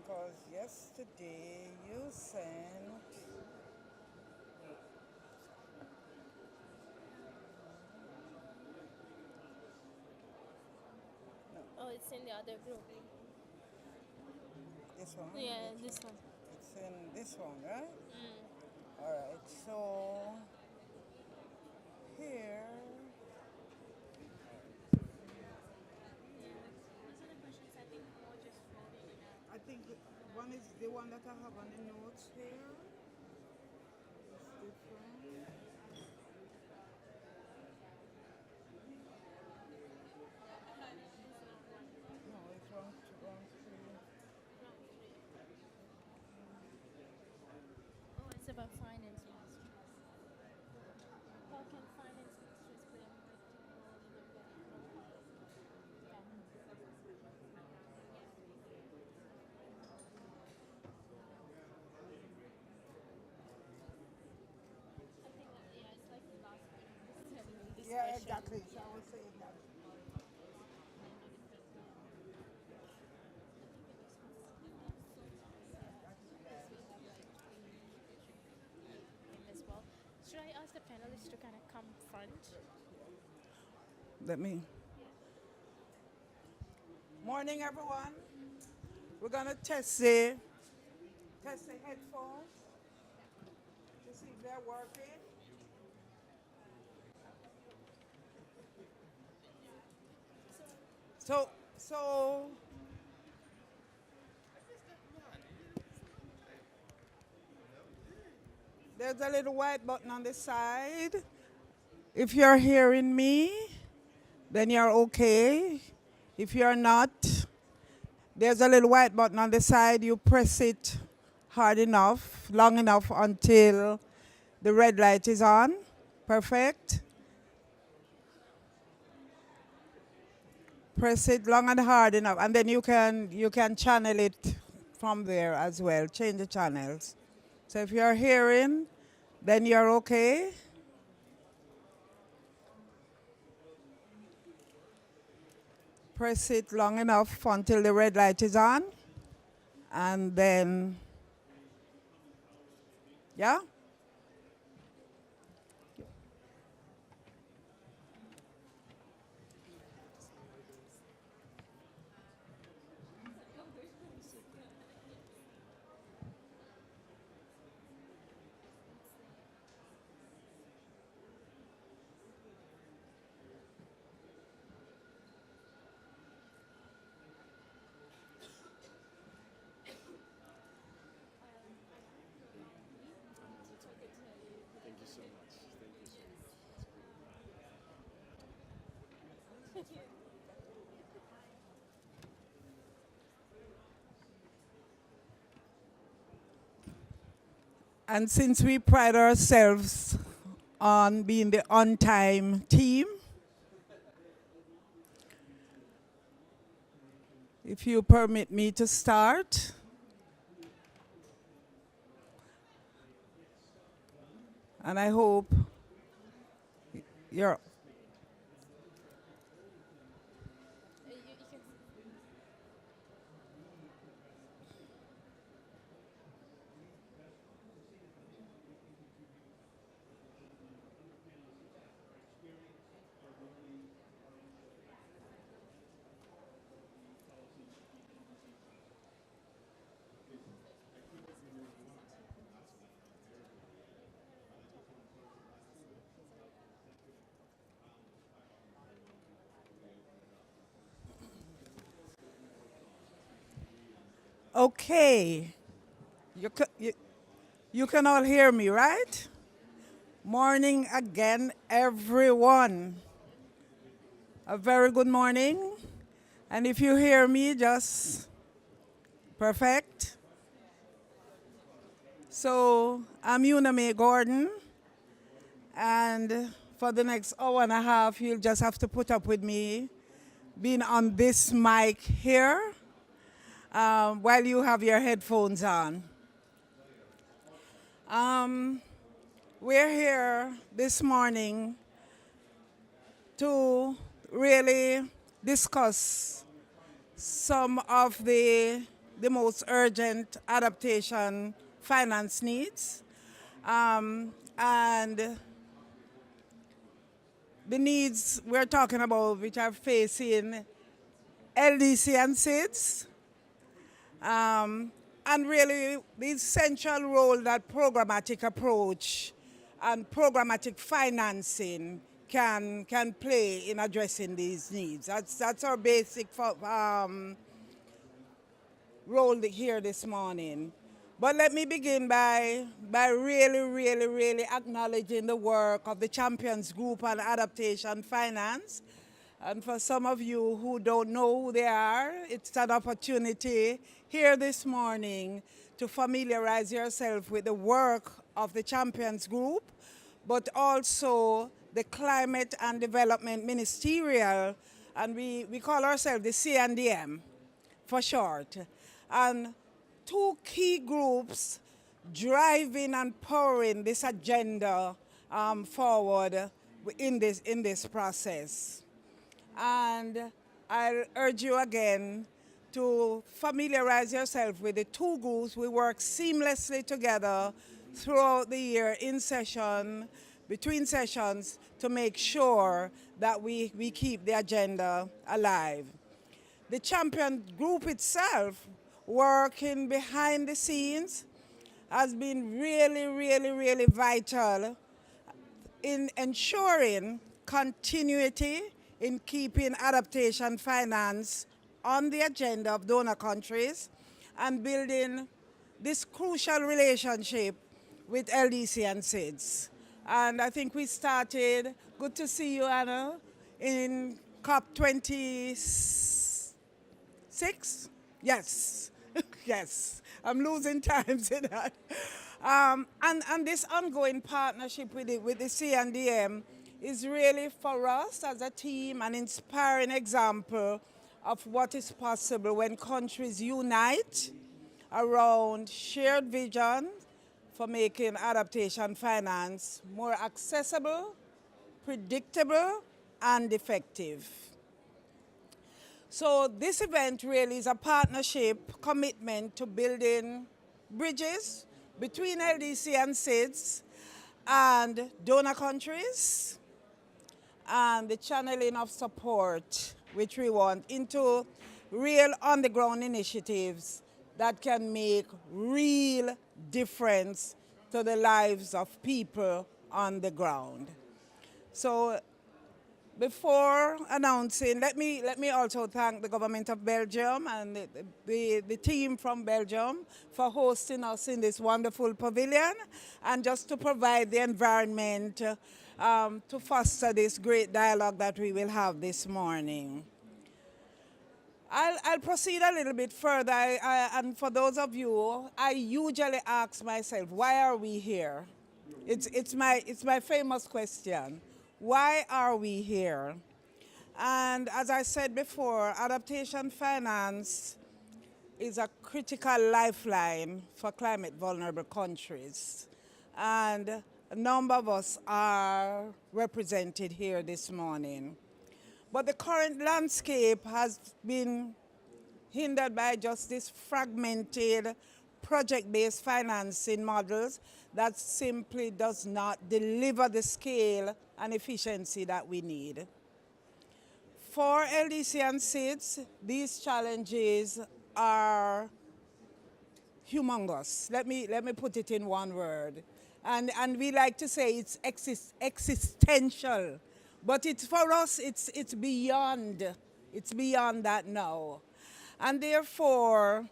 because yesterday you sent. No, Oh, it's in the other group. this one. Yeah, this one. It's in this one, right? Mm. All right. So here, I think one is the one that I have on the notes here. It's different. No, it's wrong three. Oh, it's about finance ministry. How can finance ministries play a more active role in embedding programmatic? Yeah. I think yeah, it's like the last one. Yeah, Discussion. exactly. So I Yeah. was saying that. I think we discussed so much. Yeah. Because we have like three him as well. Should I ask the panelists to kind of come front? Let me. Morning, everyone. We're gonna test the headphones to see if they're working. So there's a little white button on the side. If you're hearing me, then you're okay. If you're not, there's a little white button on the side. You press it hard enough, long enough until the red light is on. Perfect. Press it long and hard enough, and then you can channel it from there as well. Change the channels. So if you're hearing, then you're okay. Press it long enough until the red light is on, and then yeah. And since we pride ourselves on being the on-time team, if you permit me to start, and I hope you're You can. okay. You can all hear me, right? Morning again, everyone. A very good morning. And if you hear me, just perfect. So I'm Una Mae Gordon, and for the next hour and a half, you'll just have to put up with me being on this mic here while you have your headphones on. Um, we're here this morning to really discuss some of the the most urgent adaptation finance needs. And the needs we're talking about, which are facing LDC and SIDS, and really the essential role that programmatic approach and programmatic financing can play in addressing these needs. That's our basic role here this morning. But let me begin by really acknowledging the work of the Champions Group on Adaptation Finance. And for some of you who don't know who they are, it's an opportunity here this morning to familiarize yourself with the work of the Champions Group, but also the Climate and Development Ministerial, and we call ourselves the CNDM for short. And two key groups driving and powering this agenda forward in this process. And I urge you again to familiarize yourself with the two groups. We work seamlessly together throughout the year, in session, between sessions, to make sure that we keep the agenda alive. The Champion Group itself, working behind the scenes, has been really vital in ensuring continuity in keeping adaptation finance on the agenda of donor countries and building this crucial relationship with LDC and SIDS. And I think we started, good to see you, Anna, in COP26? Yes. Yes, I'm losing time to that. And this ongoing partnership with the CNDM is really for us as a team an inspiring example of what is possible when countries unite around shared vision for making adaptation finance more accessible, predictable, and effective. So this event really is a partnership commitment to building bridges between LDC and SIDS and donor countries, and the channeling of support which we want into real on-the-ground initiatives that can make real difference to the lives of people on the ground. So before announcing, let me also thank the government of Belgium and the team from Belgium for hosting us in this wonderful pavilion, and just to provide the environment to foster this great dialogue that we will have this morning. I'll proceed a little bit further, and for those of you, I usually ask myself, why are we here? It's my famous question. Why are we here? And as I said before, adaptation finance is a critical lifeline for climate vulnerable countries. And a number of us are represented here this morning. But the current landscape has been hindered by just this fragmented project-based financing models that simply does not deliver the scale and efficiency that we need. For LDC and SIDS, these challenges are humongous. Let me put it in one word. And we like to say it's existential. But for us, it's beyond that now. And therefore,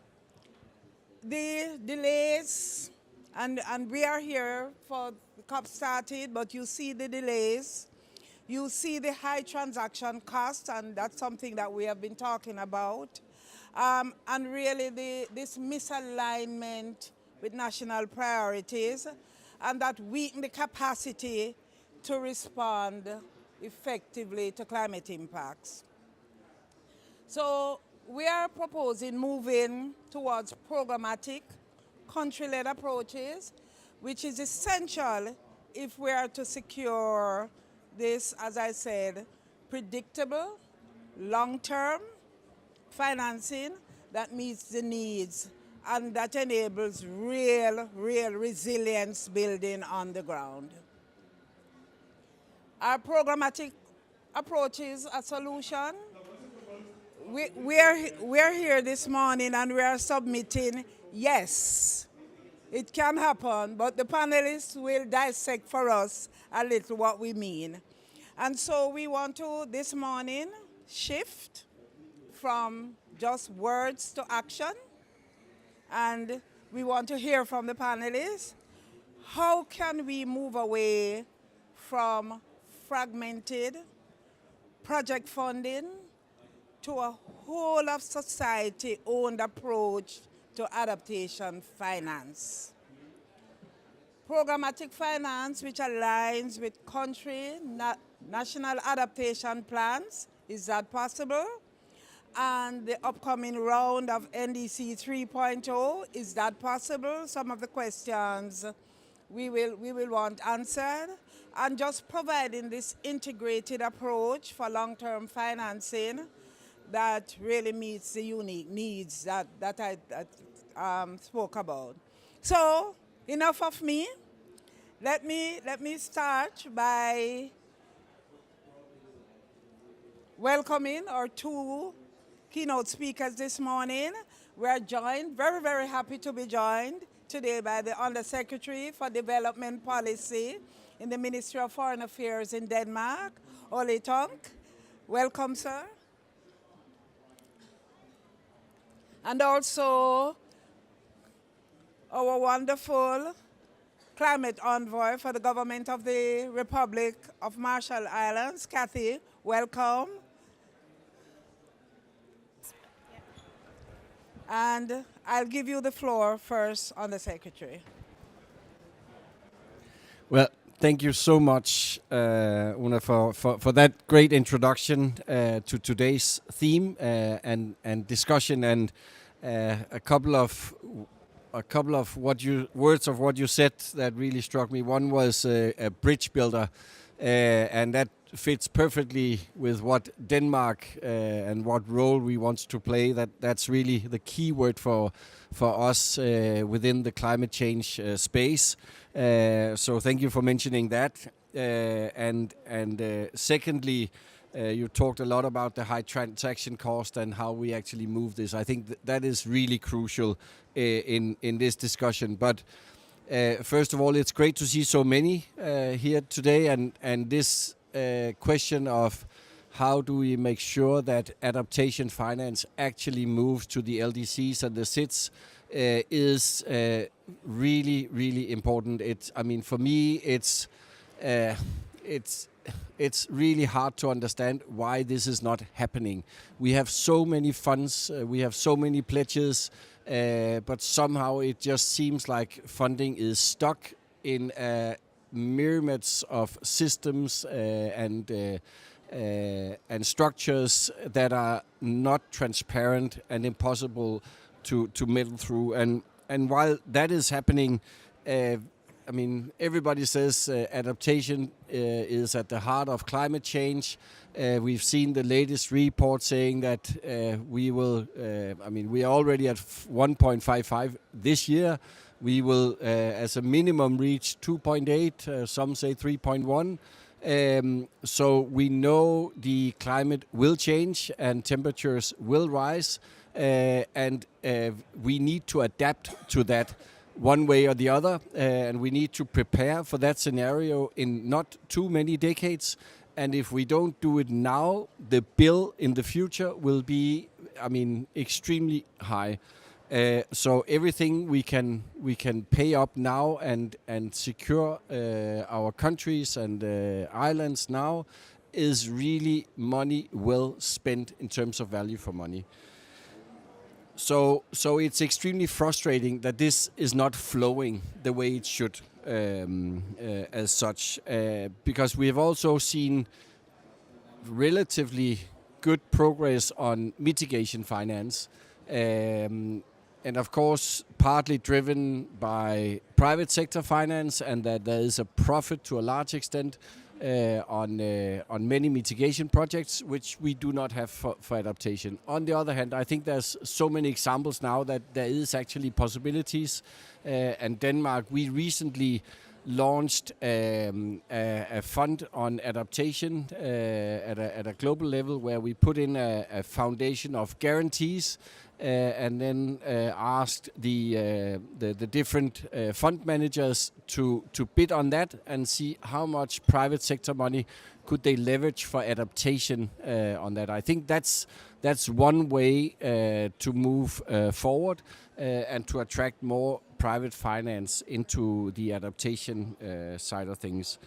the delays, and we are here for the COP started, but you see the delays, you see the high transaction costs, and that's something that we have been talking about. And really this misalignment with national priorities, and that weaken the capacity to respond effectively to climate impacts. So we are proposing moving towards programmatic, country-led approaches, which is essential if we are to secure this, as I said, predictable, long-term financing that meets the needs and that enables real resilience building on the ground. Our programmatic approach is a solution. We're here this morning and we are submitting, yes, it can happen, but the panelists will dissect for us a little what we mean. And so we want to, this morning, shift from just words to action. And we want to hear from the panelists. How can we move away from fragmented project funding to a whole of society owned approach to adaptation finance? Programmatic finance, which aligns with country national adaptation plans, is that possible? And the upcoming round of NDC 3.0, is that possible? Some of the questions we will want answered. And just providing this integrated approach for long-term financing that really meets the unique needs that I spoke about. So, enough of me. Let me start by welcoming our two keynote speakers this morning. We are joined, very happy to be joined today by the Undersecretary for Development Policy in the Ministry of Foreign Affairs in Denmark, Ole Tonk. Welcome, sir. And also our wonderful climate envoy for the government of the Republic of Marshall Islands, Kathy. Welcome. And I'll give you the floor first, Undersecretary. Well, thank you so much, Una, for that great introduction to today's theme and discussion, and a couple of words of what you said that really struck me. One was a bridge builder, and that fits perfectly with what Denmark and what role we want to play. That's really the key word for us within the climate change space. So thank you for mentioning that. And secondly, you talked a lot about the high transaction cost and how we actually move this. I think that is really crucial in this discussion. But first of all, it's great to see so many here today, and this question of how do we make sure that adaptation finance actually moves to the LDCs and the SITs is really important. For me, it's really hard to understand why this is not happening. We have so many funds, we have so many pledges, but somehow it just seems like funding is stuck in myriads of systems and structures that are not transparent and impossible to meddle through. And while that is happening, everybody says adaptation is at the heart of climate change. We've seen the latest report saying that we will, we are already at 1.55 this year. We will, as a minimum, reach 2.8, some say 3.1. So we know the climate will change and temperatures will rise, and we need to adapt to that one way or the other, and we need to prepare for that scenario in not too many decades. And if we don't do it now, the bill in the future will be, extremely high. So everything we can pay up now and secure our countries and islands now is really money well spent in terms of value for money. So it's extremely frustrating that this is not flowing the way it should, as such, because we have also seen relatively good progress on mitigation finance, and of course partly driven by private sector finance, and that there is a profit to a large extent. on many mitigation projects, which we do not have for adaptation. On the other hand, I think there's so many examples now that there is actually possibilities. And Denmark, we recently launched a fund on adaptation at a global level, where we put in a foundation of guarantees and then asked the different fund managers to bid on that and see how much private sector money could they leverage for adaptation on that. I think that's one way to move forward and to attract more private finance into the adaptation side of things.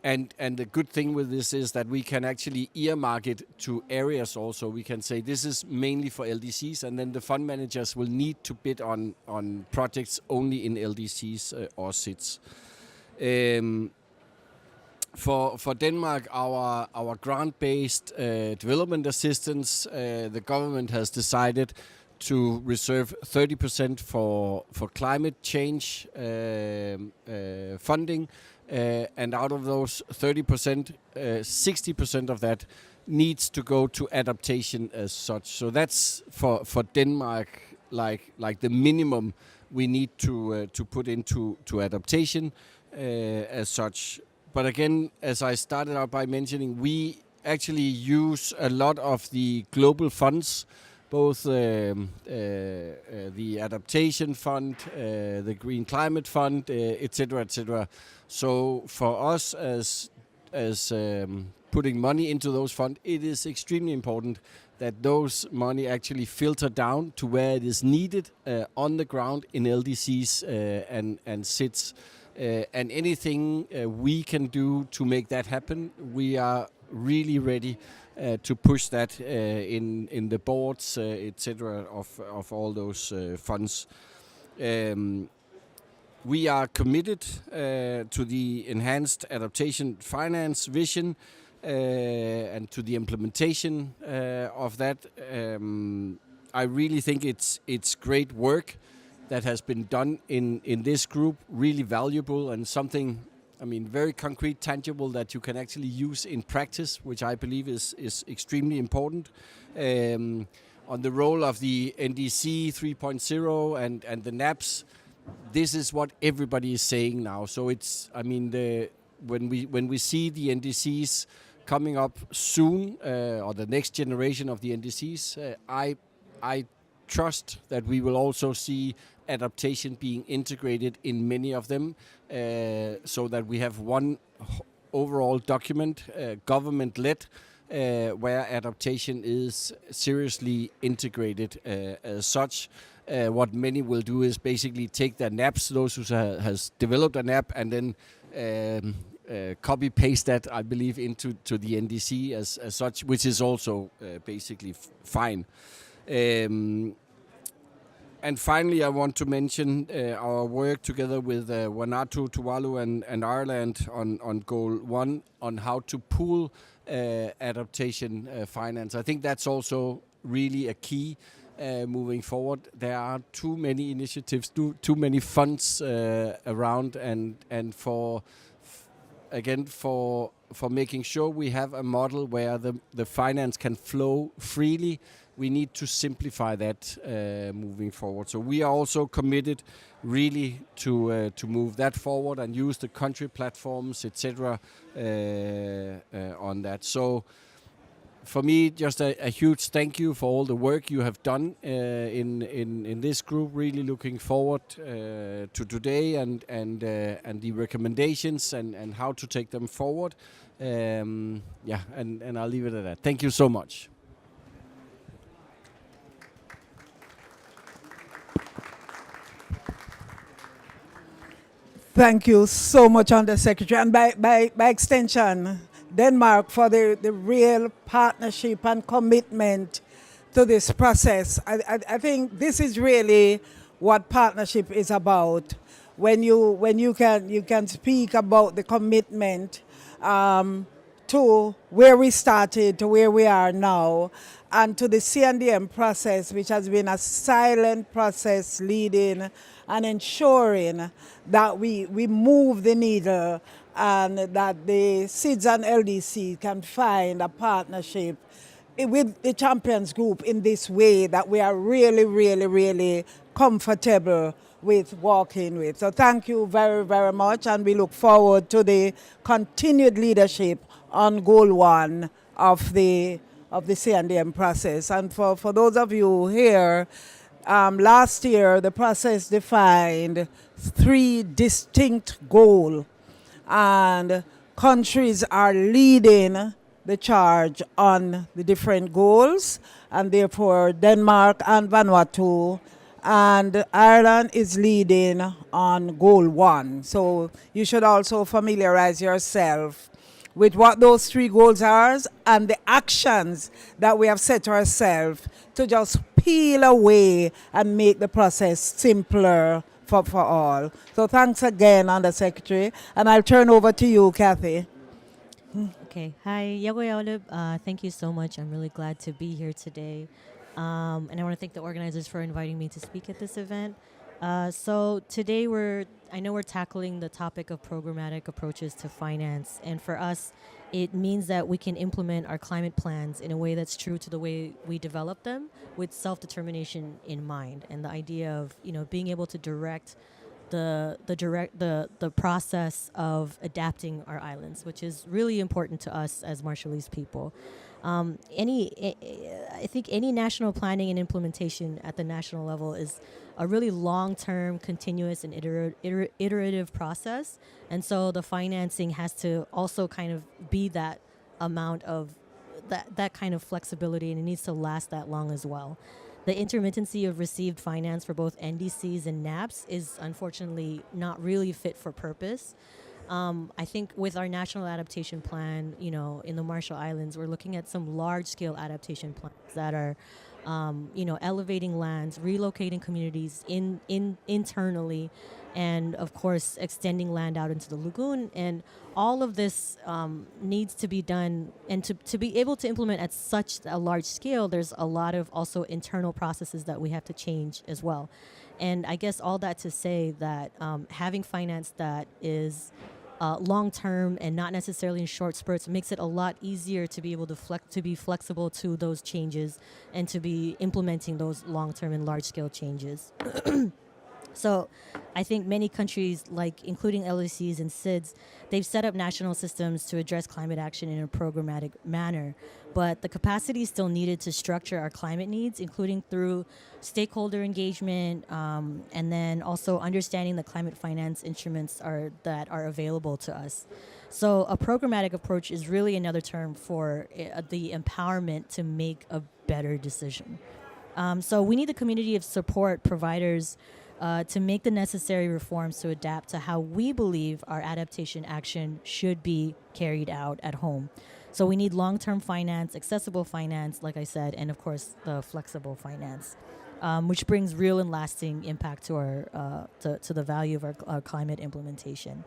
And the good thing with this is that we can actually earmark it to areas also. We can say this is mainly for LDCs, and then the fund managers will need to bid on projects only in LDCs or SITs. For Denmark, our grant-based development assistance, the government has decided to reserve 30% for climate change funding, and out of those 30%, 60% of that needs to go to adaptation as such. So that's for Denmark, like the minimum we need to put into adaptation as such. But again, as I started out by mentioning, we actually use a lot of the global funds, both the Adaptation Fund, the Green Climate Fund, etc., etc. So for us, as putting money into those funds, it is extremely important that those money actually filter down to where it is needed on the ground in LDCs and SITs. And anything we can do to make that happen, we are really ready to push that in the boards, etc., of all those funds. We are committed to the enhanced adaptation finance vision and to the implementation of that. I really think it's great work that has been done in this group, really valuable and something, I mean, very concrete, tangible that you can actually use in practice, which I believe is extremely important. On the role of the NDC 3.0 and the NAPs, this is what everybody is saying now. So it's, I mean, when we see the NDCs coming up soon, or the next generation of the NDCs, I trust that we will also see adaptation being integrated in many of them, so that we have one overall document, government-led, where adaptation is seriously integrated as such. What many will do is basically take their NAPs, those who has developed an app, and then copy-paste that, I believe, into the NDC as such, which is also basically fine. And finally, I want to mention our work together with Vanuatu, Tuvalu and Ireland on Goal 1 on how to pool adaptation finance. I think that's also really a key moving forward. There are too many initiatives, too many funds around, and for making sure we have a model where the finance can flow freely, we need to simplify that moving forward. So we are also committed really to move that forward and use the country platforms, etc. On that. So for me, just a huge thank you for all the work you have done in this group. Really looking forward to today and the recommendations and how to take them forward. And I'll leave it at that. Thank you so much. Thank you so much, Undersecretary, and by extension, Denmark, for the real partnership and commitment to this process. I think this is really what partnership is about. When you can speak about the commitment to where we started to where we are now, and to the C&DM process, which has been a silent process leading and ensuring that we move the needle and that the SIDS and LDC can find a partnership with the Champions Group in this way that we are really, really, really comfortable with working with. So thank you very, very much, and we look forward to the continued leadership on goal one of the CNDM process. And for those of you here, last year the process defined 3 distinct goals, and countries are leading the charge on the different goals, and therefore Denmark and Vanuatu and Ireland is leading on goal 1. So you should also familiarize yourself with what those 3 goals are and the actions that we have set ourselves to just peel away and make the process simpler for all. So thanks again, Undersecretary, and I'll turn over to you, Kathy. Okay. Hi, Yagoyaolib. Thank you so much. I'm really glad to be here today. And I want to thank the organizers for inviting me to speak at this event. So today I know we're tackling the topic of programmatic approaches to finance. And for us, it means that we can implement our climate plans in a way that's true to the way we develop them, with self-determination in mind. And the idea of, being able to direct the process of adapting our islands, which is really important to us as Marshallese people. I think any national planning and implementation at the national level is a really long-term, continuous, and iterative process. And so the financing has to also kind of be that amount of that kind of flexibility, and it needs to last that long as well. The intermittency of received finance for both NDCs and NAPs is unfortunately not really fit for purpose. I think with our national adaptation plan, in the Marshall Islands, we're looking at some large-scale adaptation plans that are, elevating lands, relocating communities internally, and of course extending land out into the lagoon. And all of this needs to be done, and to be able to implement at such a large scale, there's a lot of also internal processes that we have to change as well. And I guess all that to say that having finance that is long-term and not necessarily in short spurts makes it a lot easier to be able to be flexible to those changes and to be implementing those long-term and large-scale changes. So I think many countries, including LDCs and SIDS, they've set up national systems to address climate action in a programmatic manner. But the capacity is still needed to structure our climate needs, including through stakeholder engagement, and then also understanding the climate finance instruments that are available to us. So a programmatic approach is really another term for the empowerment to make a better decision. So we need the community of support providers to make the necessary reforms to adapt to how we believe our adaptation action should be carried out at home. So we need long-term finance, accessible finance, like I said, and of course the flexible finance, which brings real and lasting impact to our to the value of our climate implementation.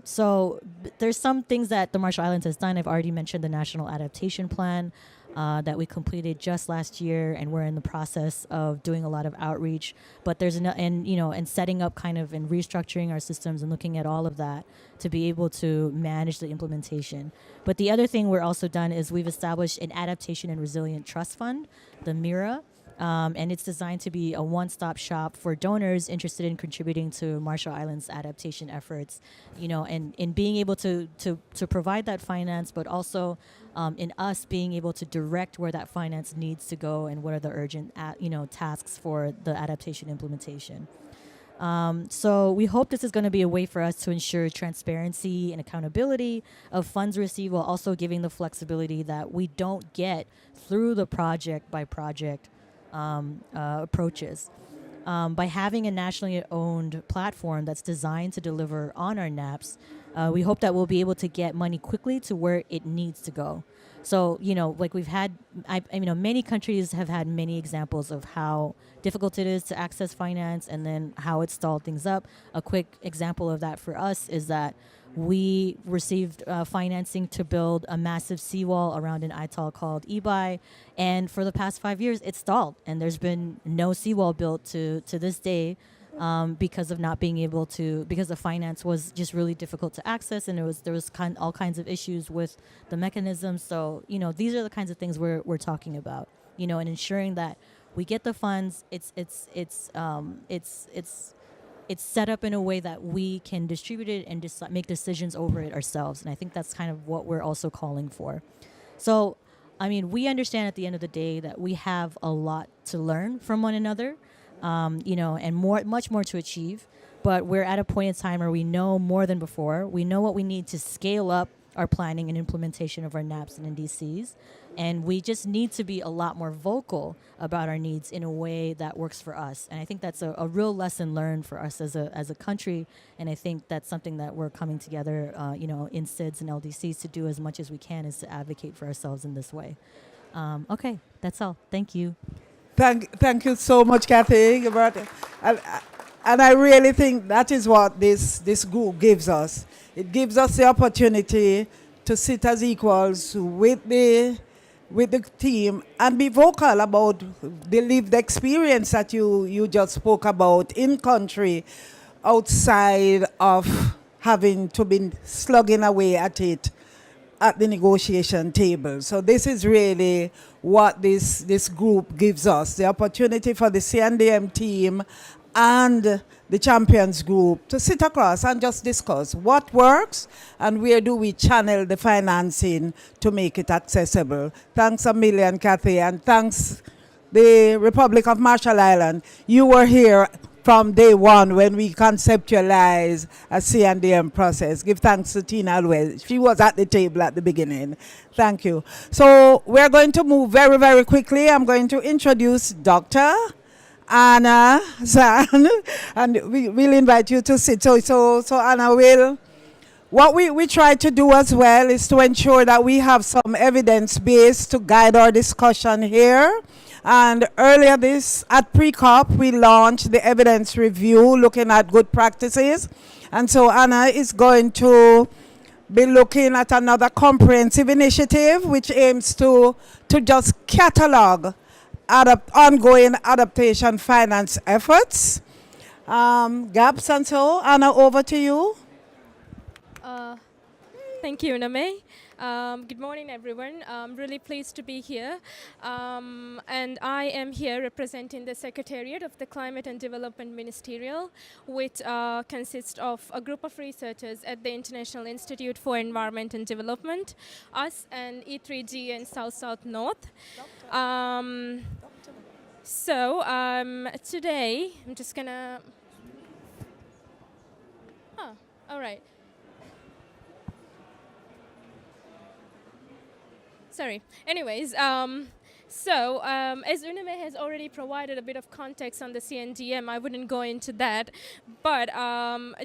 So there's some things that the Marshall Islands has done. I've already mentioned the National Adaptation Plan that we completed just last year, and we're in the process of doing a lot of outreach. But there's and setting up kind of and restructuring our systems and looking at all of that to be able to manage the implementation. But the other thing we're also done is we've established an Adaptation and Resilient Trust Fund, the MIRA. And it's designed to be a one-stop shop for donors interested in contributing to Marshall Islands adaptation efforts, and in being able to provide that finance, but also in us being able to direct where that finance needs to go and what are the urgent tasks for the adaptation implementation. So we hope this is going to be a way for us to ensure transparency and accountability of funds received, while also giving the flexibility that we don't get through the project by project approaches. By having a nationally owned platform that's designed to deliver on our NAPs, we hope that we'll be able to get money quickly to where it needs to go. So, we've had, many countries have had many examples of how difficult it is to access finance and then how it stalled things up. A quick example of that for us is that we received financing to build a massive seawall around an atoll called Ibai, and for the past 5 years, it stalled, and there's been no seawall built to this day. because of not being able to, because the finance was just really difficult to access, and there was all kinds of issues with the mechanisms. So these are the kinds of things we're talking about, and ensuring that we get the funds. It's set up in a way that we can distribute it and just make decisions over it ourselves. And I think that's kind of what we're also calling for. So, we understand at the end of the day that we have a lot to learn from one another, and much more to achieve. But we're at a point in time where we know more than before. We know what we need to scale up our planning and implementation of our NAPs and NDCs. And we just need to be a lot more vocal about our needs in a way that works for us. And I think that's a real lesson learned for us as a country. And I think that's something that we're coming together, in SIDS and LDCs to do as much as we can, is to advocate for ourselves in this way. Okay, that's all. Thank you. Thank you so much, Kathy. And I really think that is what this group gives us. It gives us the opportunity to sit as equals with the team and be vocal about the lived experience that you just spoke about in country, outside of having to be slugging away at it at the negotiation table. So this is really what this group gives us, the opportunity for the CNDM team and the champions group to sit across and just discuss what works and where do we channel the financing to make it accessible. Thanks a million, Kathy, and thanks the Republic of Marshall Island. You were here from day one when we conceptualized a CNDM process. Give thanks to Tina Alwell. She was at the table at the beginning. Thank you. So we're going to move very, very quickly. I'm going to introduce Dr. Anna Zan, and we'll invite you to sit. So Anna will. What we try to do as well is to ensure that we have some evidence base to guide our discussion here. And earlier at pre-COP, we launched the evidence review looking at good practices. And so Anna is going to be looking at another comprehensive initiative which aims to just catalog ongoing adaptation finance efforts, gaps, and so. Anna, over to you. Thank you, Name. Good morning, everyone. I'm really pleased to be here. And I am here representing the Secretariat of the Climate and Development Ministerial, which consists of a group of researchers at the International Institute for Environment and Development, us and E3G and South North. So today, I'm just gonna... all right. Sorry. Anyways, as Uname has already provided a bit of context on the CNDM, I wouldn't go into that. But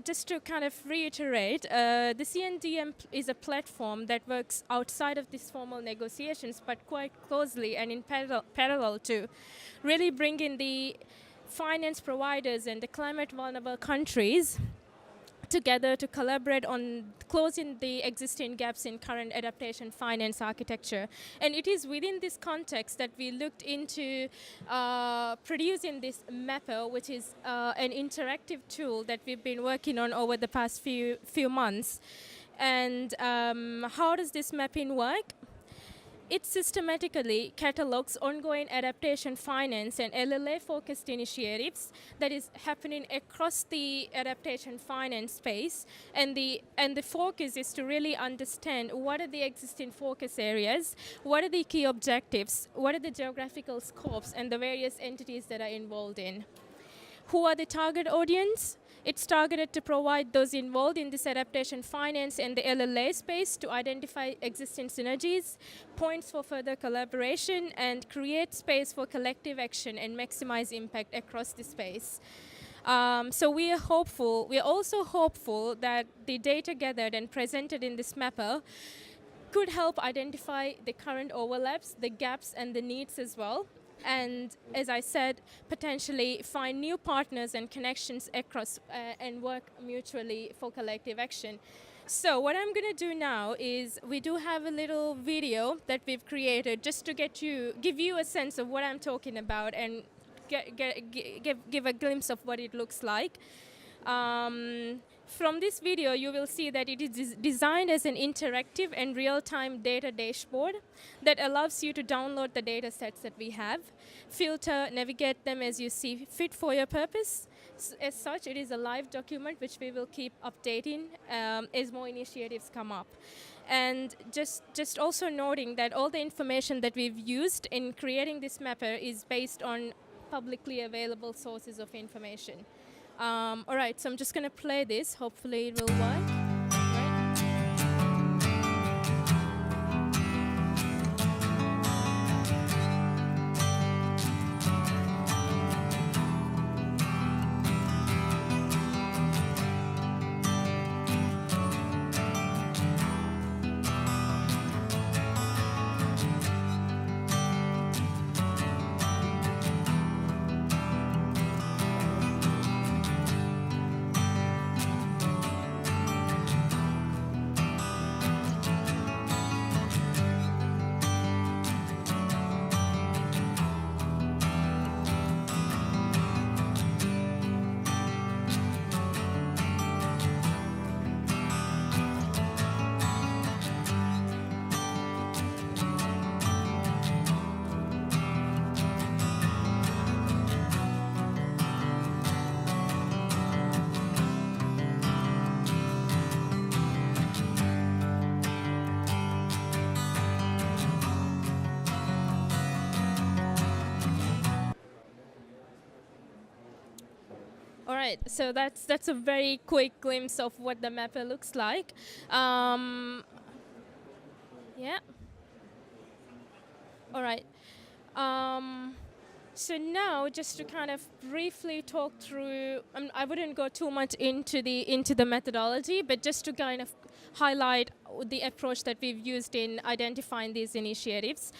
just to kind of reiterate, the CNDM is a platform that works outside of these formal negotiations, but quite closely and in parallel to really bring in the finance providers and the climate vulnerable countries together to collaborate on closing the existing gaps in current adaptation finance architecture. And it is within this context that we looked into producing this mapper, which is an interactive tool that we've been working on over the past few months. And how does this mapping work? It systematically catalogs ongoing adaptation finance and LLA-focused initiatives that is happening across the adaptation finance space. And the focus is to really understand what are the existing focus areas, what are the key objectives, what are the geographical scopes, and the various entities that are involved in. Who are the target audience? It's targeted to provide those involved in this adaptation finance and the LLA space to identify existing synergies, points for further collaboration, and create space for collective action and maximize impact across the space. So we are also hopeful that the data gathered and presented in this mapper could help identify the current overlaps, the gaps, and the needs as well. And as I said, potentially find new partners and connections across and work mutually for collective action. So what I'm going to do now is we do have a little video that we've created just to give you a sense of what I'm talking about and give a glimpse of what it looks like. From this video, you will see that it is designed as an interactive and real-time data dashboard that allows you to download the data sets that we have, filter, navigate them as you see fit for your purpose. As such, it is a live document which we will keep updating as more initiatives come up. And just also noting that all the information that we've used in creating this mapper is based on publicly available sources of information. All right, so I'm just going to play this. Hopefully it will work. Right. All right, so that's a very quick glimpse of what the mapper looks like. Yeah. All right. So now, just to kind of briefly talk through, I wouldn't go too much into the methodology, but just to kind of highlight the approach that we've used in identifying these initiatives.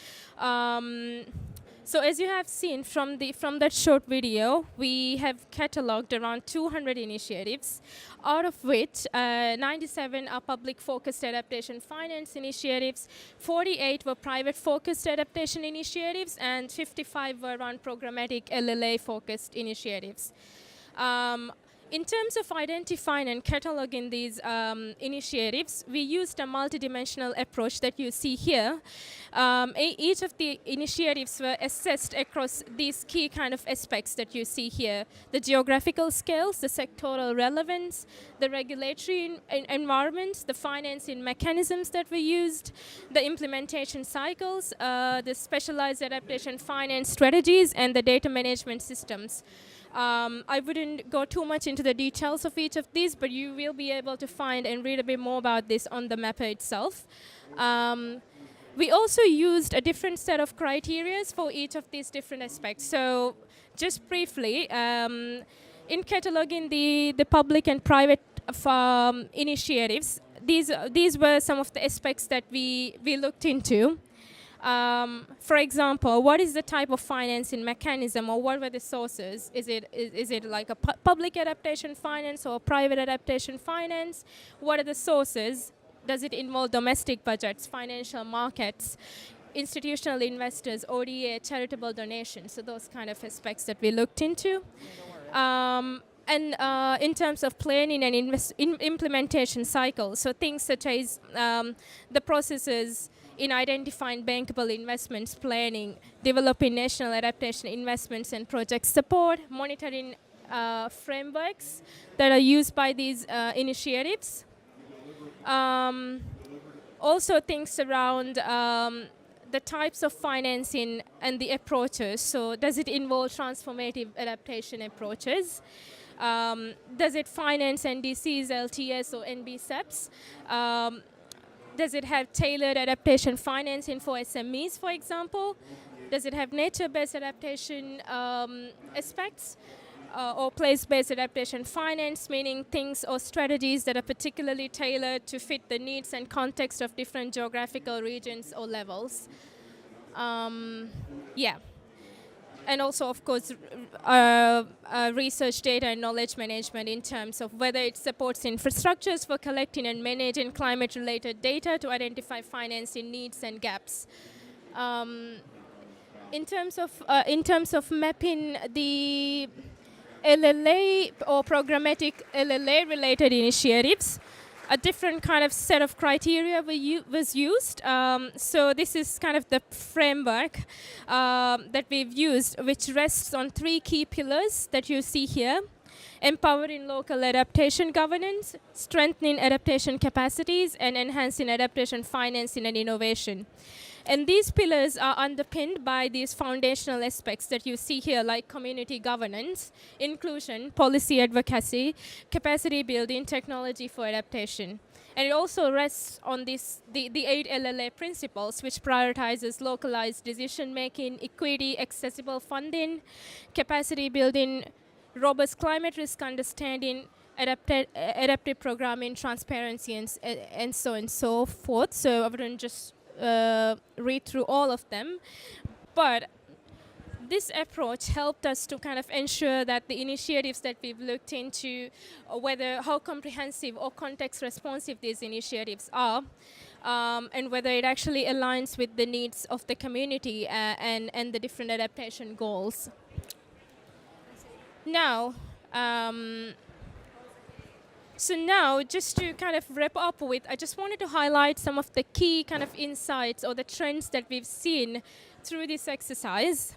So as you have seen from that short video, we have cataloged around 200 initiatives, out of which 97 are public-focused adaptation finance initiatives, 48 were private-focused adaptation initiatives, and 55 were around programmatic LLA-focused initiatives. In terms of identifying and cataloging these initiatives, we used a multidimensional approach that you see here. Each of the initiatives were assessed across these key kind of aspects that you see here: the geographical scales, the sectoral relevance, the regulatory environment, the financing mechanisms that we used, the implementation cycles, the specialized adaptation finance strategies, and the data management systems. I wouldn't go too much into the details of each of these, but you will be able to find and read a bit more about this on the mapper itself. We also used a different set of criteria for each of these different aspects. So just briefly, in cataloging the public and private initiatives, these were some of the aspects that we looked into. For example, what is the type of financing mechanism, or what were the sources? Is it like a public adaptation finance or private adaptation finance? What are the sources? Does it involve domestic budgets, financial markets, institutional investors, ODA, charitable donations? So those kind of aspects that we looked into. And in terms of planning and implementation cycles, so things such as the processes in identifying bankable investments planning, developing national adaptation investments and project support, monitoring frameworks that are used by these initiatives. Also things around the types of financing and the approaches. So does it involve transformative adaptation approaches? Does it finance NDCs, LTS, or NBCEPs? Does it have tailored adaptation financing for SMEs, for example? Does it have nature-based adaptation aspects? Or place-based adaptation finance, meaning things or strategies that are particularly tailored to fit the needs and context of different geographical regions or levels. Yeah. And also, of course, research data and knowledge management in terms of whether it supports infrastructures for collecting and managing climate-related data to identify financing needs and gaps. in terms of mapping the LLA or programmatic LLA related initiatives, a different kind of set of criteria was used. So this is kind of the framework that we've used, which rests on 3 key pillars that you see here: empowering local adaptation governance, strengthening adaptation capacities, and enhancing adaptation financing and innovation. And these pillars are underpinned by these foundational aspects that you see here, like community governance, inclusion, policy advocacy, capacity building, technology for adaptation. And it also rests on the 8 LLA principles, which prioritizes localized decision making, equity, accessible funding, capacity building, robust climate risk understanding, adaptive programming, transparency, and so on and so forth. So I wouldn't just read through all of them, but this approach helped us to kind of ensure that the initiatives that we've looked into, how comprehensive or context responsive these initiatives are, and whether it actually aligns with the needs of the community and the different adaptation goals. Now, so now, just to kind of wrap up with, I just wanted to highlight some of the key kind of insights or the trends that we've seen through this exercise.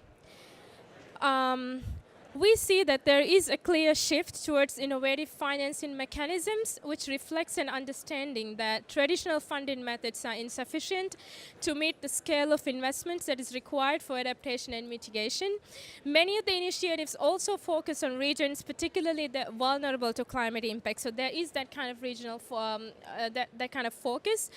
We see that there is a clear shift towards innovative financing mechanisms, which reflects an understanding that traditional funding methods are insufficient to meet the scale of investments that is required for adaptation and mitigation. Many of the initiatives also focus on regions, particularly that vulnerable to climate impact. So there is that kind of regional that kind of focus.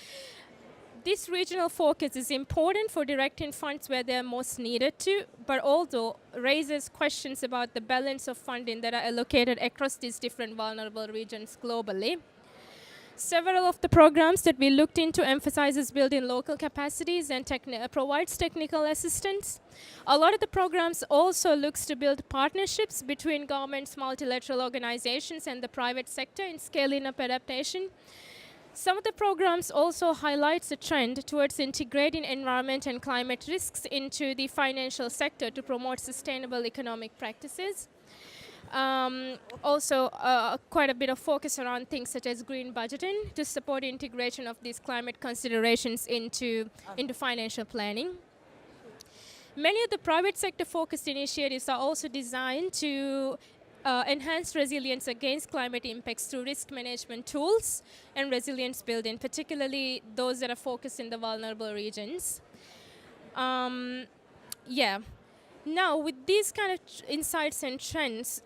This regional focus is important for directing funds where they're most needed to, but also raises questions about the balance of funding that are allocated across these different vulnerable regions globally. Several of the programs that we looked into emphasizes building local capacities and provides technical assistance. A lot of the programs also looks to build partnerships between governments, multilateral organizations, and the private sector in scaling up adaptation. Some of the programs also highlights a trend towards integrating environment and climate risks into the financial sector to promote sustainable economic practices. Also, quite a bit of focus around things such as green budgeting to support integration of these climate considerations into financial planning. Many of the private sector focused initiatives are also designed to enhance resilience against climate impacts through risk management tools and resilience building, particularly those that are focused in the vulnerable regions. Now, with these kind of insights and trends,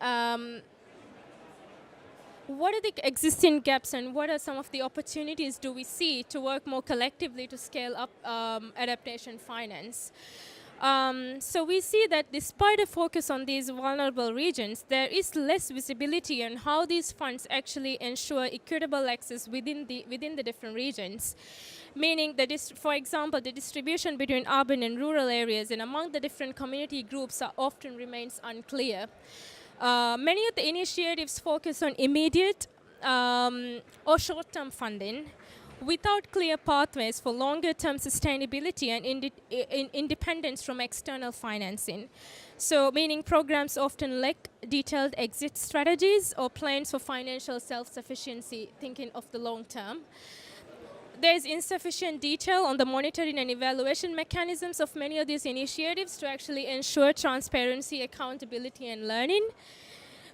what are the existing gaps and what are some of the opportunities do we see to work more collectively to scale up adaptation finance? So we see that despite a focus on these vulnerable regions, there is less visibility on how these funds actually ensure equitable access within the different regions. Meaning that, for example, the distribution between urban and rural areas and among the different community groups often remains unclear. Many of the initiatives focus on immediate or short-term funding, without clear pathways for longer-term sustainability and independence from external financing. So, meaning programs often lack detailed exit strategies or plans for financial self-sufficiency, thinking of the long term. There is insufficient detail on the monitoring and evaluation mechanisms of many of these initiatives to actually ensure transparency, accountability, and learning.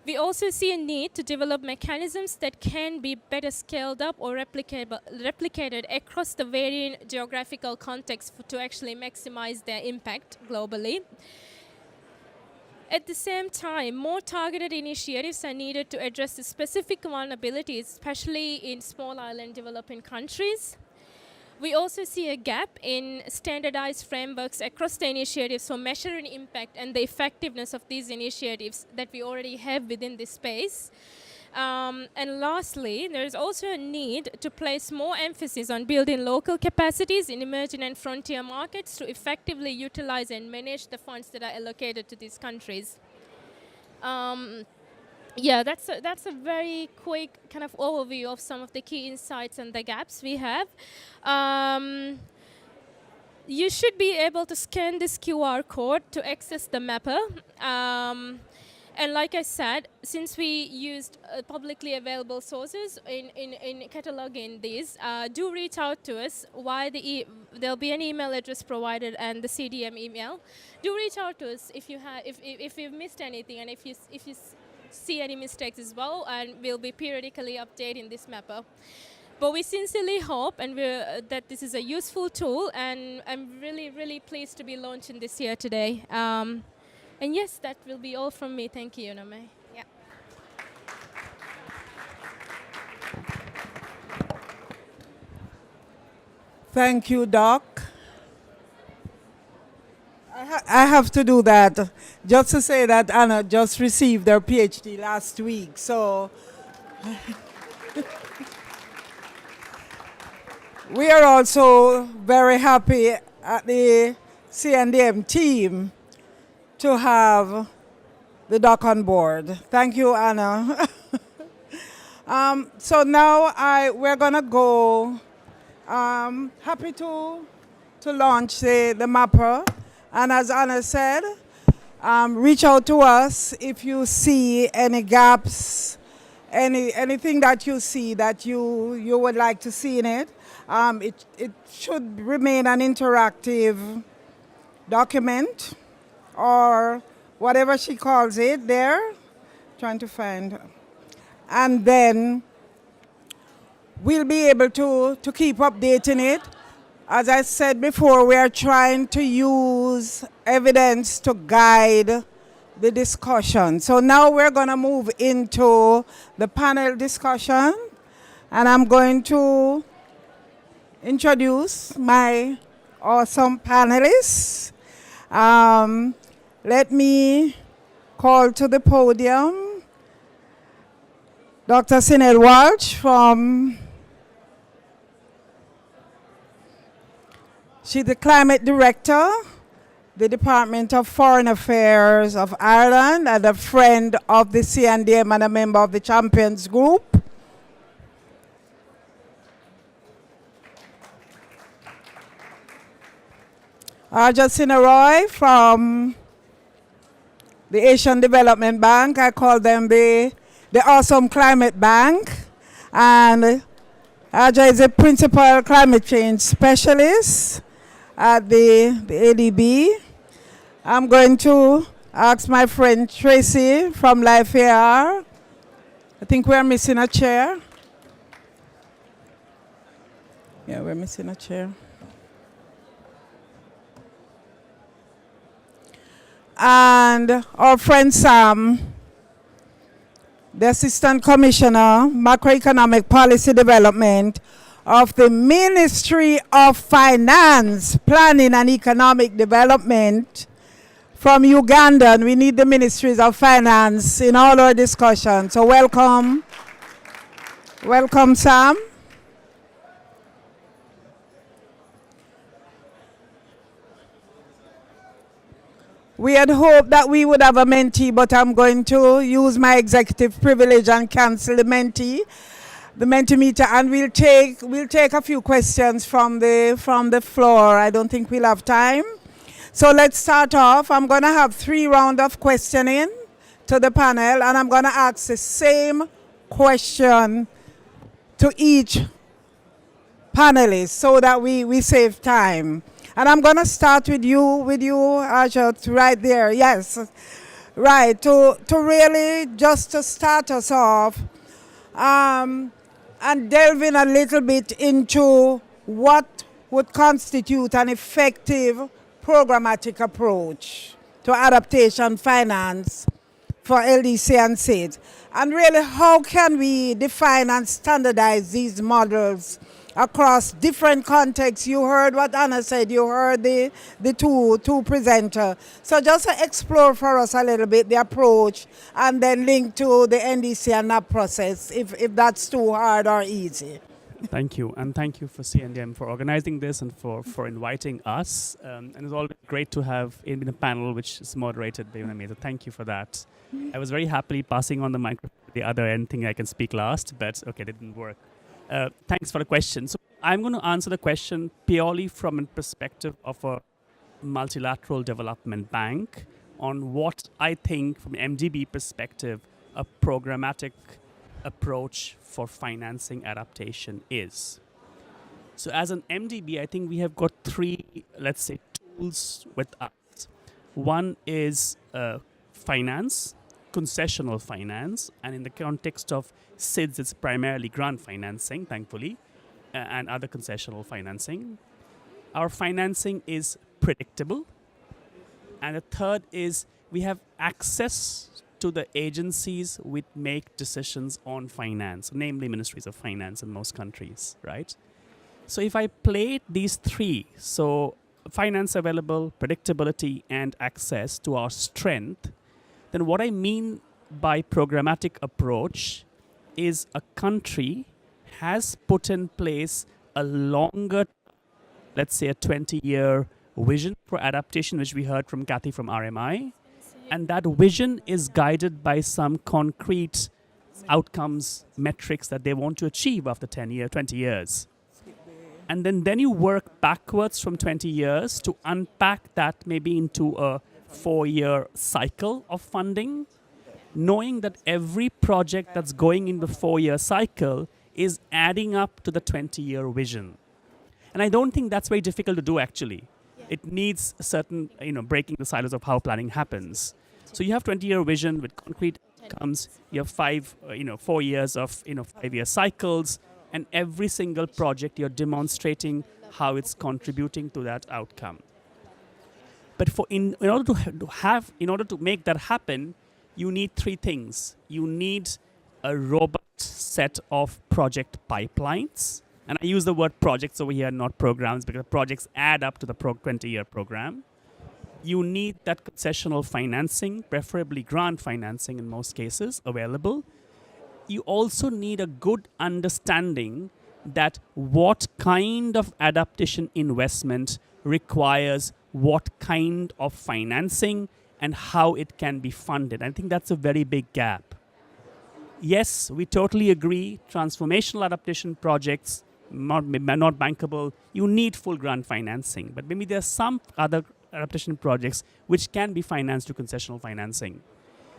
We also see a need to develop mechanisms that can be better scaled up or replicated across the varying geographical contexts to actually maximize their impact globally. At the same time, more targeted initiatives are needed to address the specific vulnerabilities, especially in small island developing countries. We also see a gap in standardized frameworks across the initiatives for measuring impact and the effectiveness of these initiatives that we already have within this space. And lastly, there is also a need to place more emphasis on building local capacities in emerging and frontier markets to effectively utilize and manage the funds that are allocated to these countries. That's a very quick kind of overview of some of the key insights and the gaps we have. you should be able to scan this QR code to access the mapper. And like I said, since we used publicly available sources in cataloging these, do reach out to us via there'll be an email address provided and the CDM email. Do reach out to us if you have if you've missed anything and if you see any mistakes as well, and we'll be periodically updating this mapper. But we sincerely hope that this is a useful tool, and I'm really, really pleased to be launching this here today. And yes, that will be all from me. Thank you, Uname. Yeah. Thank you, Doc. I have to do that just to say that Anna just received her PhD last week. So we are also very happy at the CNDM team to have the Doc on board. Thank you, Anna. So now we're gonna go. Happy to launch the mapper, and as Anna said, reach out to us if you see any gaps, anything that you see that you would like to see in it. It should remain an interactive document, or whatever she calls it there, trying to find. And then we'll be able to keep updating it. As I said before, we are trying to use evidence to guide the discussion. So now we're going to move into the panel discussion, and I'm going to introduce my awesome panelists. Let me call to the podium Dr. Sinead Walsh she's the Climate Director, the Department of Foreign Affairs of Ireland, and a friend of the CNDM and a member of the Champions Group. Arjasina Roy from the Asian Development Bank. I call them the Awesome Climate Bank. And Arja is a Principal Climate Change Specialist at the ADB. I'm going to ask my friend Tracy from Life AR. I think we're missing a chair. Yeah, we're missing a chair. And our friend Sam, the Assistant Commissioner, Macroeconomic Policy Development of the Ministry of Finance, Planning and Economic Development from Uganda. And we need the Ministries of Finance in all our discussions. So welcome. Welcome, Sam. We had hoped that we would have a mentee, but I'm going to use my executive privilege and cancel the mentee meter, and we'll take a few questions from the floor. I don't think we'll have time. So let's start off. I'm going to have 3 rounds of questioning to the panel, and I'm going to ask the same question to each panelist so that we save time. And I'm going to start with you, Ajot, right there. Yes, right. To really just to start us off and delve in a little bit into what would constitute an effective programmatic approach to adaptation finance for LDC and SID. And really, how can we define and standardize these models across different contexts? You heard what Anna said, you heard the two presenters. So just to explore for us a little bit the approach and then link to the NDC and that process, if that's too hard or easy. Thank you, and thank you for CNDM for organizing this and for inviting us. And it's always great to have in a panel which is moderated by Uname. So thank you for that. I was very happily passing on the microphone to the other end, thinking I can speak last, but okay, it didn't work. Thanks for the question. So I'm going to answer the question purely from a perspective of a multilateral development bank on what I think, from MDB perspective, a programmatic approach for financing adaptation is. So as an MDB, I think we have got three, let's say, tools with us. One is finance, concessional finance, and in the context of SIDS, it's primarily grant financing, thankfully, and other concessional financing. Our financing is predictable. And the third is we have access to the agencies which make decisions on finance, namely ministries of finance in most countries, right? So if I plate these three, so finance available, predictability, and access to our strength, then what I mean by programmatic approach is a country has put in place a longer, let's say a 20-year vision for adaptation, which we heard from Kathy from RMI. And that vision is guided by some concrete outcomes, metrics that they want to achieve after 20 years. And then you work backwards from 20 years to unpack that maybe into a 4-year cycle of funding, knowing that every project that's going in the 4-year cycle is adding up to the 20-year vision. And I don't think that's very difficult to do, actually. It needs a certain, breaking the silos of how planning happens. So you have 20-year vision with concrete outcomes. You have 4 years of, 5-year cycles. And every single project, you're demonstrating how it's contributing to that outcome. But in order to make that happen, you need three things. You need a robust set of project pipelines. And I use the word projects over here, not programs, because projects add up to the 20-year program. You need that concessional financing, preferably grant financing in most cases, available. You also need a good understanding that what kind of adaptation investment requires what kind of financing and how it can be funded. I think that's a very big gap. Yes, we totally agree, transformational adaptation projects, not bankable, you need full grant financing. But maybe there are some other adaptation projects which can be financed through concessional financing.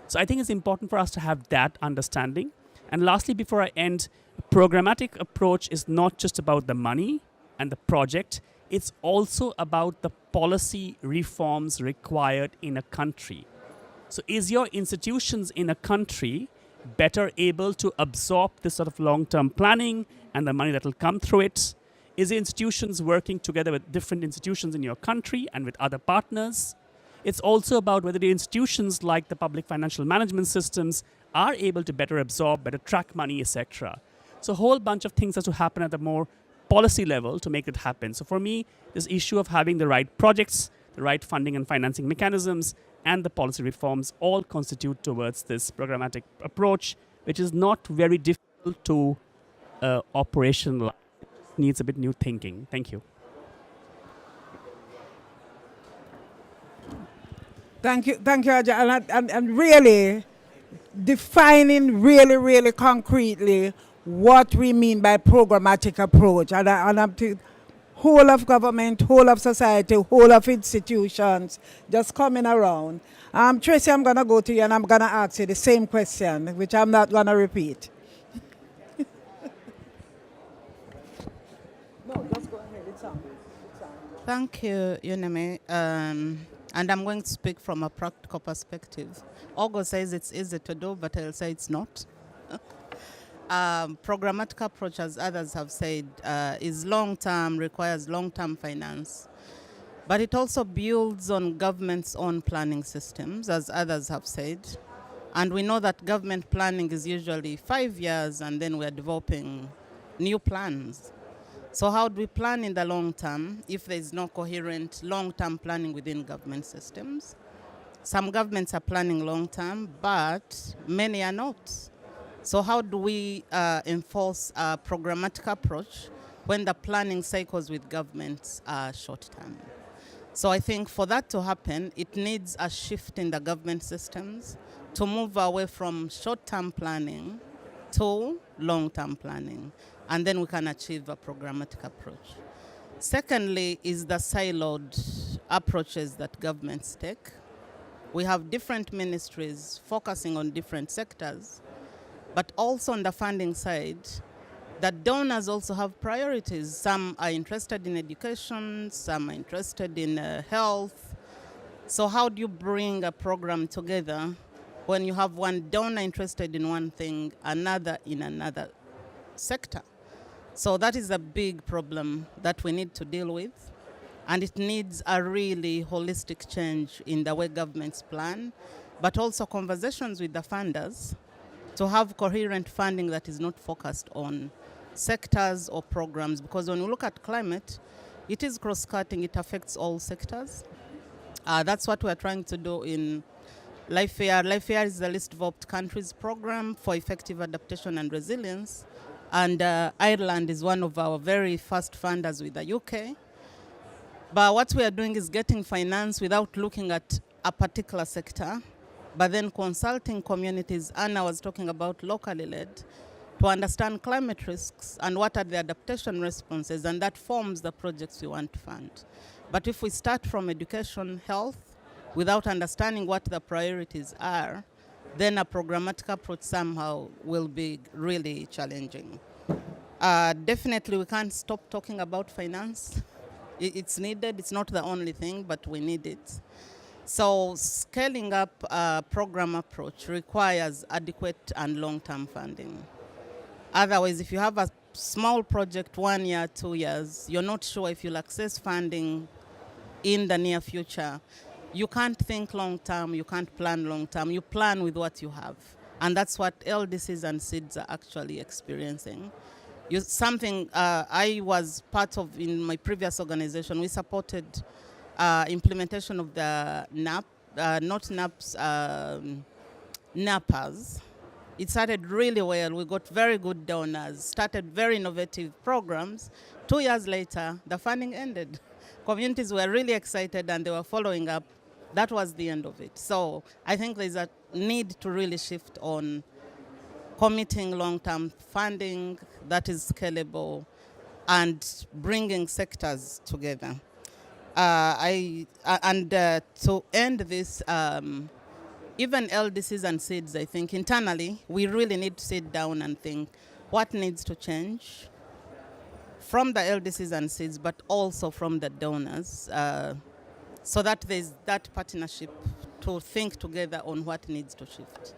So I think it's important for us to have that understanding. And lastly, before I end, programmatic approach is not just about the money and the project, it's also about the policy reforms required in a country. So is your institutions in a country better able to absorb this sort of long-term planning and the money that will come through it? Is the institutions working together with different institutions in your country and with other partners? It's also about whether the institutions like the public financial management systems are able to better absorb, better track money, etc. So a whole bunch of things has to happen at the more policy level to make it happen. So for me, this issue of having the right projects, the right funding and financing mechanisms, and the policy reforms all constitute towards this programmatic approach, which is not very difficult to operationalize. It needs a bit new thinking. Thank you. Thank you, Ajay. And really defining really concretely what we mean by programmatic approach. And I'm whole of government, whole of society, whole of institutions just coming around. Tracy, I'm going to go to you and I'm going to ask you the same question, which I'm not going to repeat. No, just go ahead. It's on. Thank you, Uneme. And I'm going to speak from a practical perspective. Ogo says it's easy to do, but I'll say it's not. Programmatic approach, as others have said, is long-term, requires long-term finance. But it also builds on government's own planning systems, as others have said. And we know that government planning is usually 5 years, and then we're developing new plans. So how do we plan in the long term if there is no coherent long-term planning within government systems? Some governments are planning long-term, but many are not. So how do we enforce a programmatic approach when the planning cycles with governments are short-term? So I think for that to happen, it needs a shift in the government systems to move away from short-term planning to long-term planning. and then we can achieve a programmatic approach. Secondly is the siloed approaches that governments take. We have different ministries focusing on different sectors, but also on the funding side, the donors also have priorities. Some are interested in education, some are interested in health. So how do you bring a program together when you have one donor interested in one thing, another in another sector? So that is a big problem that we need to deal with. And it needs a really holistic change in the way governments plan, but also conversations with the funders to have coherent funding that is not focused on sectors or programs. Because when we look at climate, it is cross-cutting, it affects all sectors. That's what we're trying to do in LifeAir. LifeAir is the Least Developed Countries program for effective adaptation and resilience. And Ireland is one of our very first funders with the UK. But what we are doing is getting finance without looking at a particular sector, but then consulting communities, and I was talking about locally led, to understand climate risks and what are the adaptation responses, and that forms the projects we want to fund. But if we start from education, health, without understanding what the priorities are, then a programmatic approach somehow will be really challenging. Definitely we can't stop talking about finance. It's needed, it's not the only thing, but we need it. So scaling up a program approach requires adequate and long-term funding. Otherwise, if you have a small project, 1 year, 2 years, you're not sure if you'll access funding in the near future, you can't think long-term, you can't plan long-term, you plan with what you have. And that's what LDCs and SEEDs are actually experiencing. Something I was part of in my previous organization, we supported implementation of the NAP, not NAPs, NAPAs. It started really well. We got very good donors, started very innovative programs. 2 years later, the funding ended. Communities were really excited and they were following up. That was the end of it. So I think there's a need to really shift on committing long-term funding that is scalable and bringing sectors together. To end this, even LDCs and SEEDs, I think internally, we really need to sit down and think what needs to change from the LDCs and SEEDs, but also from the donors, so that there's that partnership to think together on what needs to shift.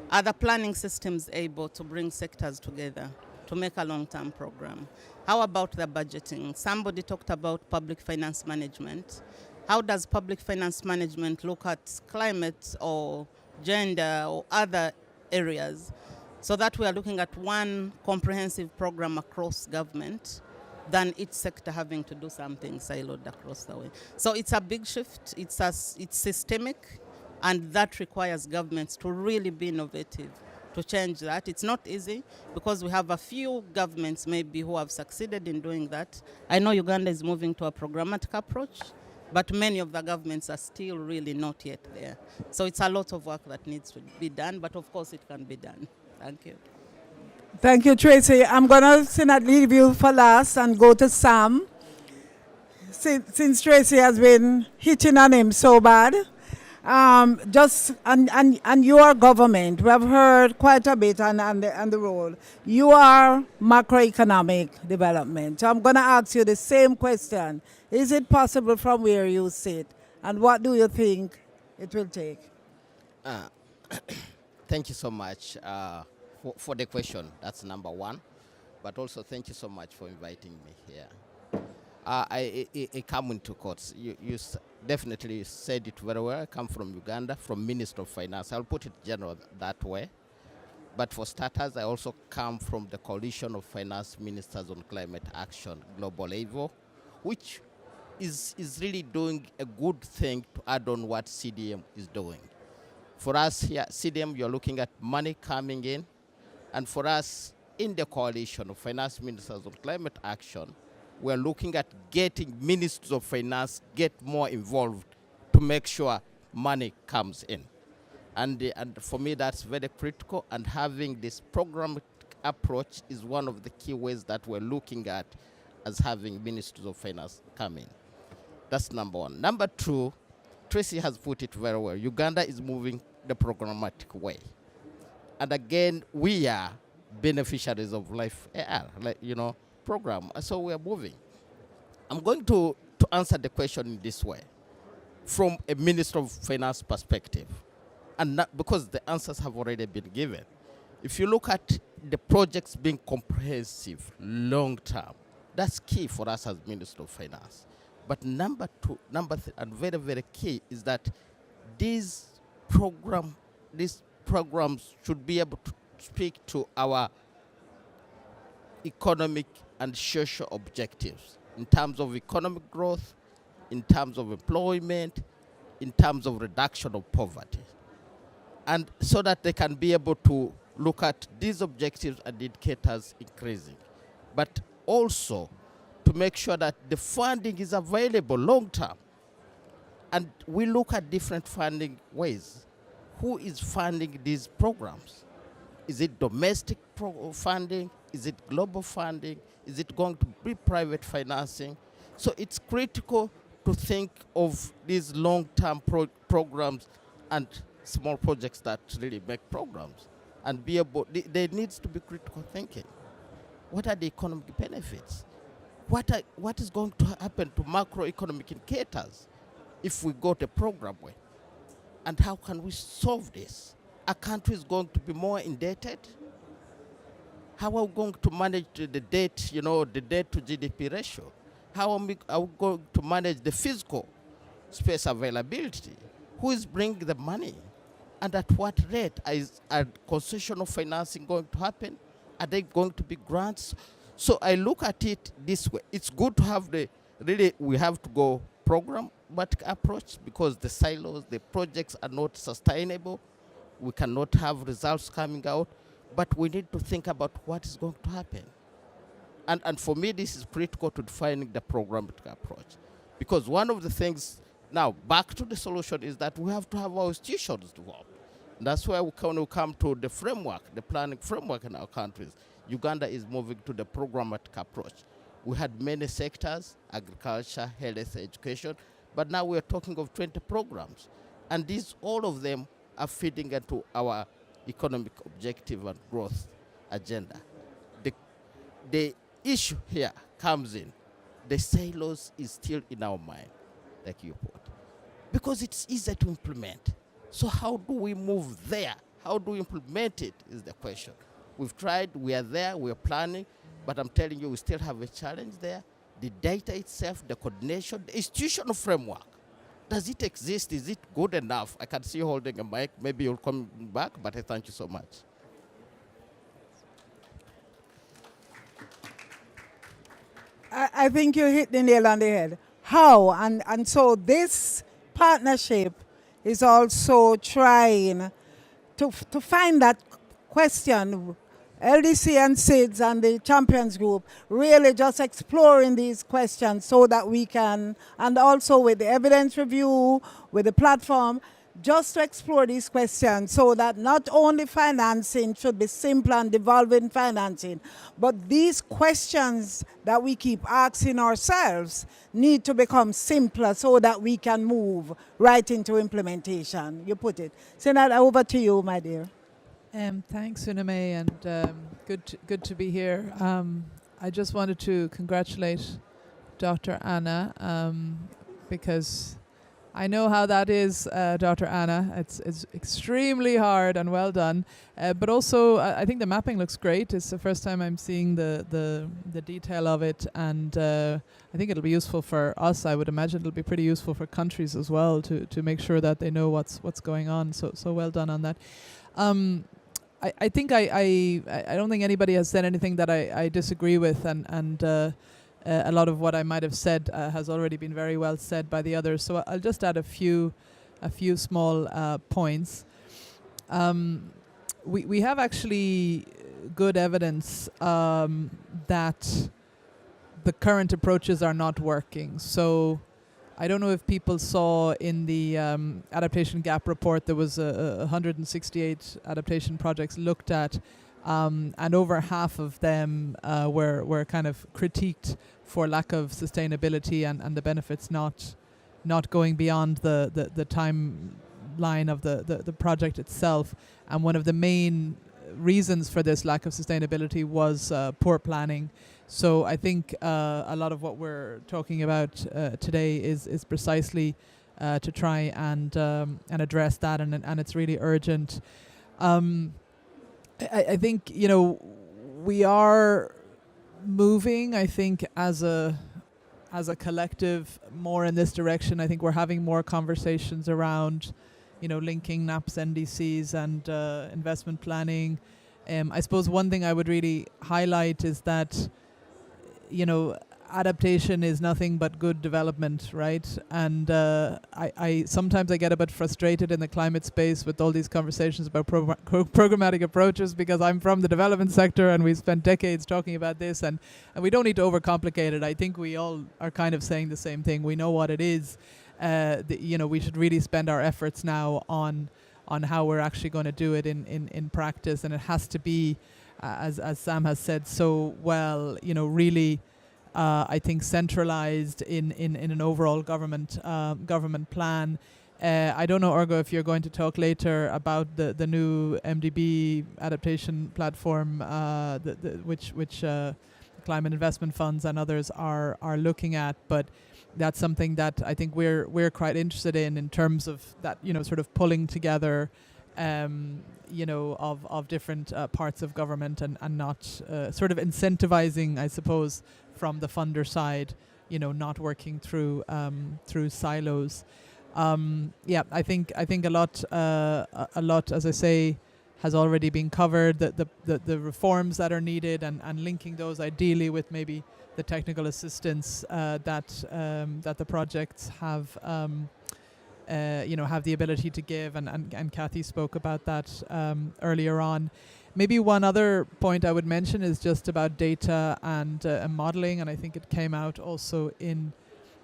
Are the planning systems able to bring sectors together to make a long-term program? How about the budgeting? Somebody talked about public finance management. How does public finance management look at climate or gender or other areas so that we are looking at one comprehensive program across government than each sector having to do something siloed across the way? So it's a big shift, it's systemic, and that requires governments to really be innovative to change that. It's not easy because we have a few governments maybe who have succeeded in doing that. I know Uganda is moving to a programmatic approach, but many of the governments are still really not yet there. So it's a lot of work that needs to be done, but of course it can be done. Thank you. Thank you, Tracy. I'm going to leave you for last and go to Sam. Since Tracy has been hitting on him so bad, and your government, we have heard quite a bit on the role. You are macroeconomic development. So I'm going to ask you the same question. Is it possible from where you sit? And what do you think it will take? Thank you so much for the question. That's number one. But also thank you so much for inviting me here. I come into courts. You definitely said it very well. I come from Uganda, from Minister of Finance. I'll put it general that way. But for starters, I also come from the Coalition of Finance Ministers on Climate Action, Global level, which is really doing a good thing to add on what CDM is doing. For us here, CDM, you're looking at money coming in. And for us, in the Coalition of Finance Ministers on Climate Action, we're looking at getting ministers of finance get more involved to make sure money comes in. And for me, that's very critical. And having this programmatic approach is one of the key ways that we're looking at as having ministers of finance come in. That's number one. Number two, Tracy has put it very well. Uganda is moving the programmatic way. And again, we are beneficiaries of Life AR, program. So we are moving. I'm going to answer the question in this way, from a Minister of Finance perspective, and not because the answers have already been given. If you look at the projects being comprehensive, long-term, that's key for us as Minister of Finance. But number and very, very key is that these programs should be able to speak to our economic and social objectives in terms of economic growth, in terms of employment, in terms of reduction of poverty. And so that they can be able to look at these objectives and indicators increasing. But also to make sure that the funding is available long term. And we look at different funding ways. Who is funding these programs? Is it domestic funding? Is it global funding? Is it going to be private financing? So it's critical to think of these long-term programs and small projects that really make programs, and be able, there needs to be critical thinking. What are the economic benefits? What is going to happen to macroeconomic indicators if we go the program way? And how can we solve this? Our country is going to be more indebted. How are we going to manage the debt, the debt to GDP ratio? How are we going to manage the physical space availability? Who is bringing the money? And at what rate are concessional financing going to happen? Are they going to be grants? So I look at it this way. It's good to have we have to go programmatic approach, because the silos, the projects are not sustainable. We cannot have results coming out, but we need to think about what is going to happen. And for me, this is critical to defining the programmatic approach. Because one of the things, now back to the solution, is that we have to have our institutions developed. That's why we come to the framework, the planning framework in our countries. Uganda is moving to the programmatic approach. We had many sectors, agriculture, health, education, but now we're talking of 20 programs. And all of them are feeding into our economic objective and growth agenda. The issue here comes in, the silos is still in our mind, like you put, because it's easier to implement. So how do we move there? How do we implement it is the question. We've tried, we are there, we are planning, but I'm telling you, we still have a challenge there. The data itself, the coordination, the institutional framework, does it exist? Is it good enough? I can see you holding a mic. Maybe you'll come back, but I thank you so much. I think you hit the nail on the head. How? And so this partnership is also trying to find that question. LDC and SIDS and the Champions Group really just exploring these questions so that we can, and also with the evidence review, with the platform, just to explore these questions so that not only financing should be simple and devolving financing, but these questions that we keep asking ourselves need to become simpler so that we can move right into implementation. You put it. Senator, over to you, my dear. Thanks, Uname, and good to be here. I just wanted to congratulate Dr. Anna because I know how that is, Dr. Anna. It's extremely hard and well done. But also, I think the mapping looks great. It's the first time I'm seeing the detail of it, and I think it'll be useful for us. I would imagine it'll be pretty useful for countries as well to make sure that they know what's going on. So well done on that. I think I don't think anybody has said anything that I disagree with, and a lot of what I might have said has already been very well said by the others. So I'll just add a few small points. We have actually good evidence that the current approaches are not working. So I don't know if people saw in the adaptation gap report there was 168 adaptation projects looked at. and over half of them were kind of critiqued for lack of sustainability and the benefits not going beyond the timeline of the project itself. And one of the main reasons for this lack of sustainability was poor planning. So I think a lot of what we're talking about today is precisely to try and address that, and it's really urgent. I think, you know, we are moving, I think, as a collective more in this direction. I think we're having more conversations around, you know, linking NAPs, NDCs and investment planning. I suppose one thing I would really highlight is that, you know, adaptation is nothing but good development, right? And I sometimes I get a bit frustrated in the climate space with all these conversations about programmatic approaches, because I'm from the development sector and we spent decades talking about this, and we don't need to overcomplicate it. I think we all are kind of saying the same thing. We know what it is. You know, we should really spend our efforts now on how we're actually going to do it in practice, and it has to be, as Sam has said so well, you know, really I think centralized in an overall government plan. I don't know, Urgo, if you're going to talk later about the new MDB adaptation platform, which climate investment funds and others are looking at, but that's something that I think we're quite interested in terms of that, you know, sort of pulling together, you know, of different parts of government and not sort of incentivizing, I suppose, from the funder side, you know, not working through silos. Yeah, I think a lot, as I say, has already been covered. The reforms that are needed and linking those ideally with maybe the technical assistance that the projects have, you know, have the ability to give, and Kathy spoke about that earlier on. Maybe one other point I would mention is just about data and modeling, and I think it came out also in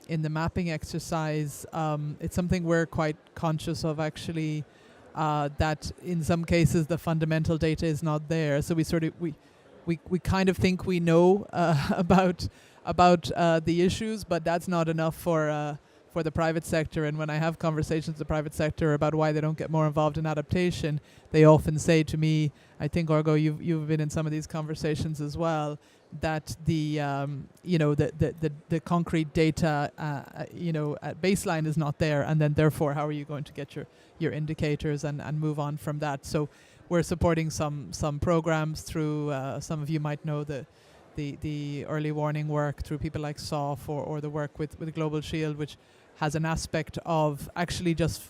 the mapping exercise. It's something we're quite conscious of, actually, that in some cases the fundamental data is not there. So we kind of think we know about the issues, but that's not enough for the private sector. And when I have conversations with the private sector about why they don't get more involved in adaptation, they often say to me, I think, Urgo, you've been in some of these conversations as well, that the you know, the concrete data you know, at baseline is not there, and then therefore how are you going to get your indicators and move on from that? So we're supporting some programs through some of you might know the early warning work through people like SOF or the work with Global Shield, which has an aspect of actually just,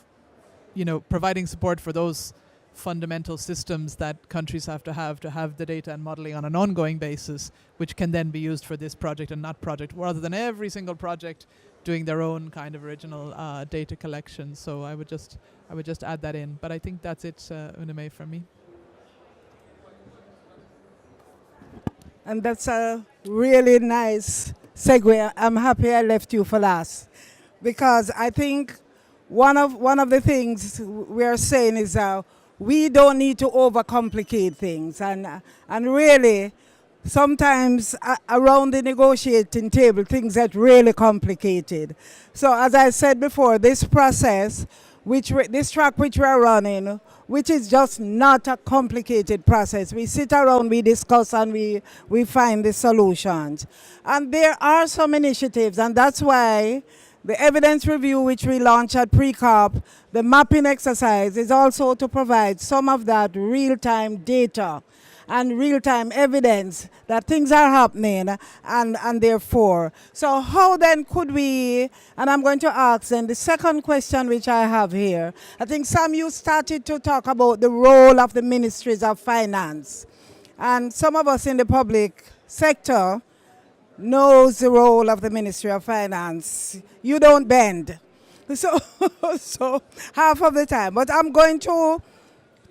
you know, providing support for those fundamental systems that countries have to have the data and modeling on an ongoing basis, which can then be used for this project and that project, rather than every single project doing their own kind of original data collection. So I would just add that in. But I think that's it, Uname, from me. And that's a really nice segue. I'm happy I left you for last, because I think one of the things we are saying is we don't need to overcomplicate things, and really sometimes around the negotiating table things get really complicated. So as I said before, this process, this track which we are running, which is just not a complicated process. We sit around, we discuss, and we find the solutions. And there are some initiatives, and that's why the evidence review which we launched at pre-COP, the mapping exercise, is also to provide some of that real-time data and real-time evidence that things are happening, and therefore. So how then could we, and I'm going to ask then the second question which I have here. I think Sam, you started to talk about the role of the ministries of finance. And some of us in the public sector knows the role of the Ministry of Finance. You don't bend. So half of the time. But I'm going to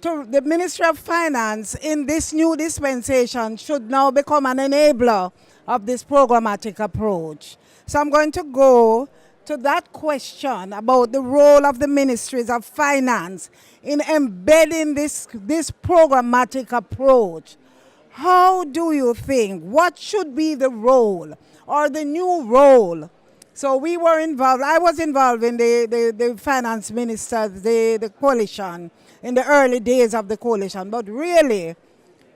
the Ministry of Finance in this new dispensation should now become an enabler of this programmatic approach. So I'm going to go to that question about the role of the Ministries of Finance in embedding this programmatic approach How do you think? What should be the role or the new role? So we were involved, I was involved in the finance ministers, the coalition, in the early days of the coalition. But really,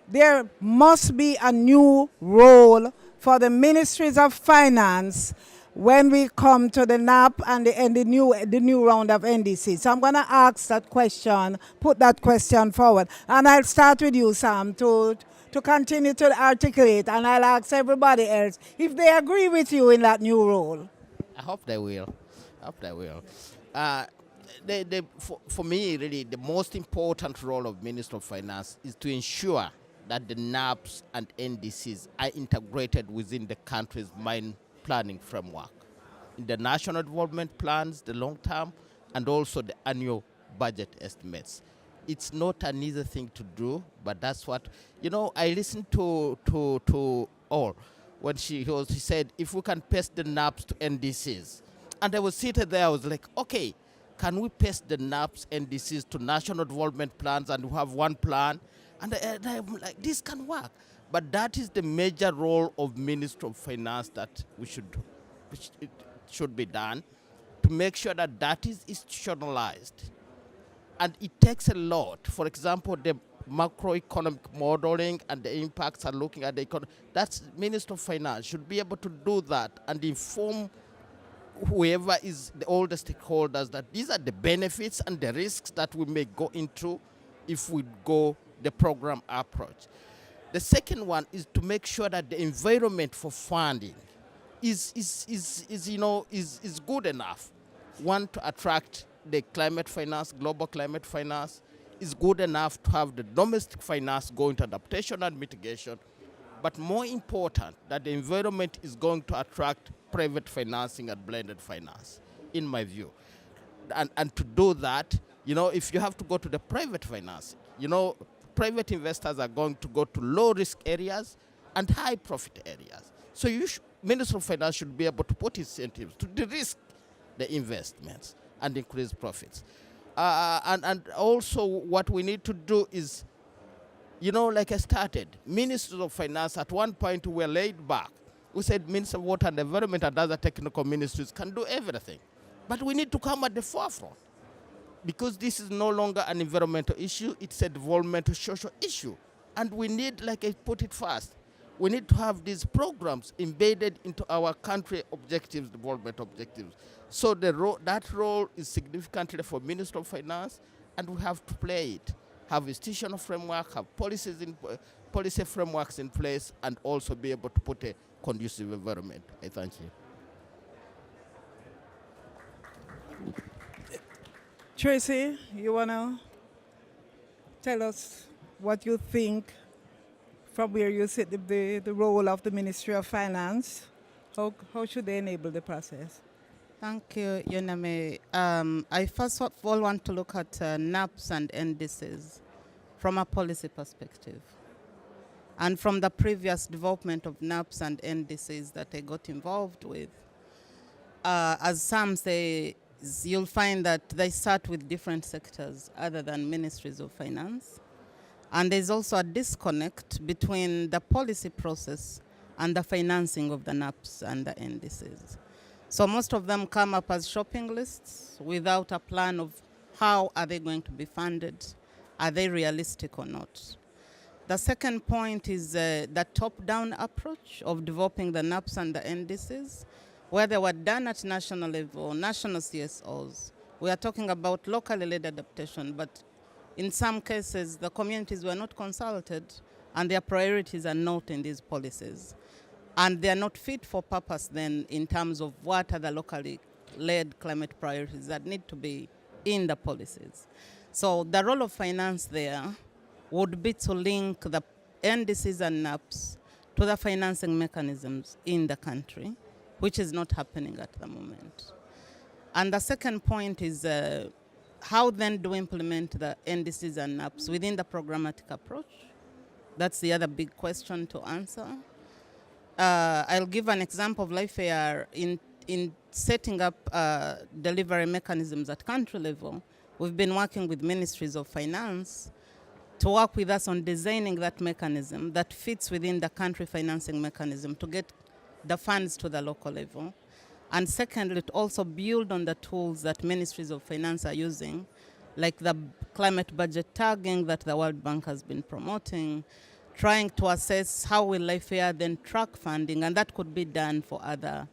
there must be a new role for the ministries of finance when we come to the NAP and the new round of NDC. So I'm going to ask that question, put that question forward. And I'll start with you, Sam, to continue to articulate, and I'll ask everybody else if they agree with you in that new role. I hope they will. I hope they will. For me, really, the most important role of Minister of Finance is to ensure that the NAPs and NDCs are integrated within the country's mine planning framework, in the national development plans, the long term, and also the annual budget estimates. It's not an easy thing to do, but that's what, I listened to all when he said, if we can paste the NAPs to NDCs. And I was seated there, I was like, okay, can we paste the NAPs, NDCs to national development plans and we have one plan? And I'm like, this can work. But that is the major role of Minister of Finance that which it should be done, to make sure that that is institutionalized. And it takes a lot. For example, the macroeconomic modeling and the impacts are looking at the economy. That's Minister of Finance should be able to do that and inform whoever is all the stakeholders that these are the benefits and the risks that we may go into if we go the program approach. The second one is to make sure that the environment for funding is good enough. One, to attract the climate finance, global climate finance, is good enough to have the domestic finance go into adaptation and mitigation. But more important, that the environment is going to attract private financing and blended finance, in my view. And to do that, if you have to go to the private finance, private investors are going to go to low-risk areas and high-profit areas. So Minister of Finance should be able to put incentives to de-risk the investments and increase profits. And also what we need to do is, like I started, Ministers of Finance at one point were laid back. We said Minister of Water and Environment and other technical ministries can do everything. But we need to come at the forefront, because this is no longer an environmental issue, it's a developmental social issue. And we need, like I put it first, we need to have these programs embedded into our country objectives, development objectives. So that role is significantly for Minister of Finance, and we have to play it. Have institutional framework, have policy frameworks in place, and also be able to put a conducive environment. I thank you. Tracy, you want to tell us what you think from where you sit, the role of the Ministry of Finance? How should they enable the process? Thank you, Yoname. I first of all want to look at NAPs and NDCs from a policy perspective. And from the previous development of NAPs and NDCs that I got involved with, as Sam says, you'll find that they start with different sectors other than ministries of finance. And there's also a disconnect between the policy process and the financing of the NAPs and the NDCs. So most of them come up as shopping lists without a plan of how are they going to be funded, are they realistic or not. The second point is the top-down approach of developing the NAPs and the NDCs, where they were done at national level, national CSOs. We are talking about locally led adaptation, but in some cases, the communities were not consulted and their priorities are not in these policies. And they are not fit for purpose then in terms of what are the locally led climate priorities that need to be in the policies. So the role of finance there would be to link the NDCs and NAPs to the financing mechanisms in the country, which is not happening at the moment. And the second point is how then do we implement the NDCs and NAPs within the programmatic approach? That's the other big question to answer. I'll give an example of LifeAR in setting up delivery mechanisms at country level. We've been working with ministries of finance to work with us on designing that mechanism that fits within the country financing mechanism to get the funds to the local level. And secondly, to also build on the tools that ministries of finance are using, like the climate budget tagging that the World Bank has been promoting, trying to assess how will LifeAir then track funding, and that could be done for other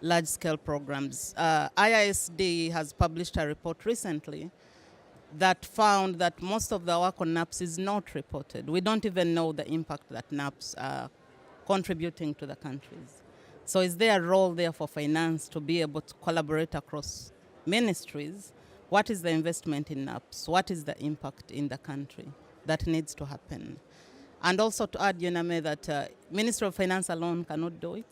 large-scale programs. IISD has published a report recently that found that most of the work on NAPS is not reported. We don't even know the impact that NAPS are contributing to the countries. So is there a role there for finance to be able to collaborate across ministries? What is the investment in NAPS? What is the impact in the country that needs to happen? And also to add, Yuname, that Ministry of Finance alone cannot do it.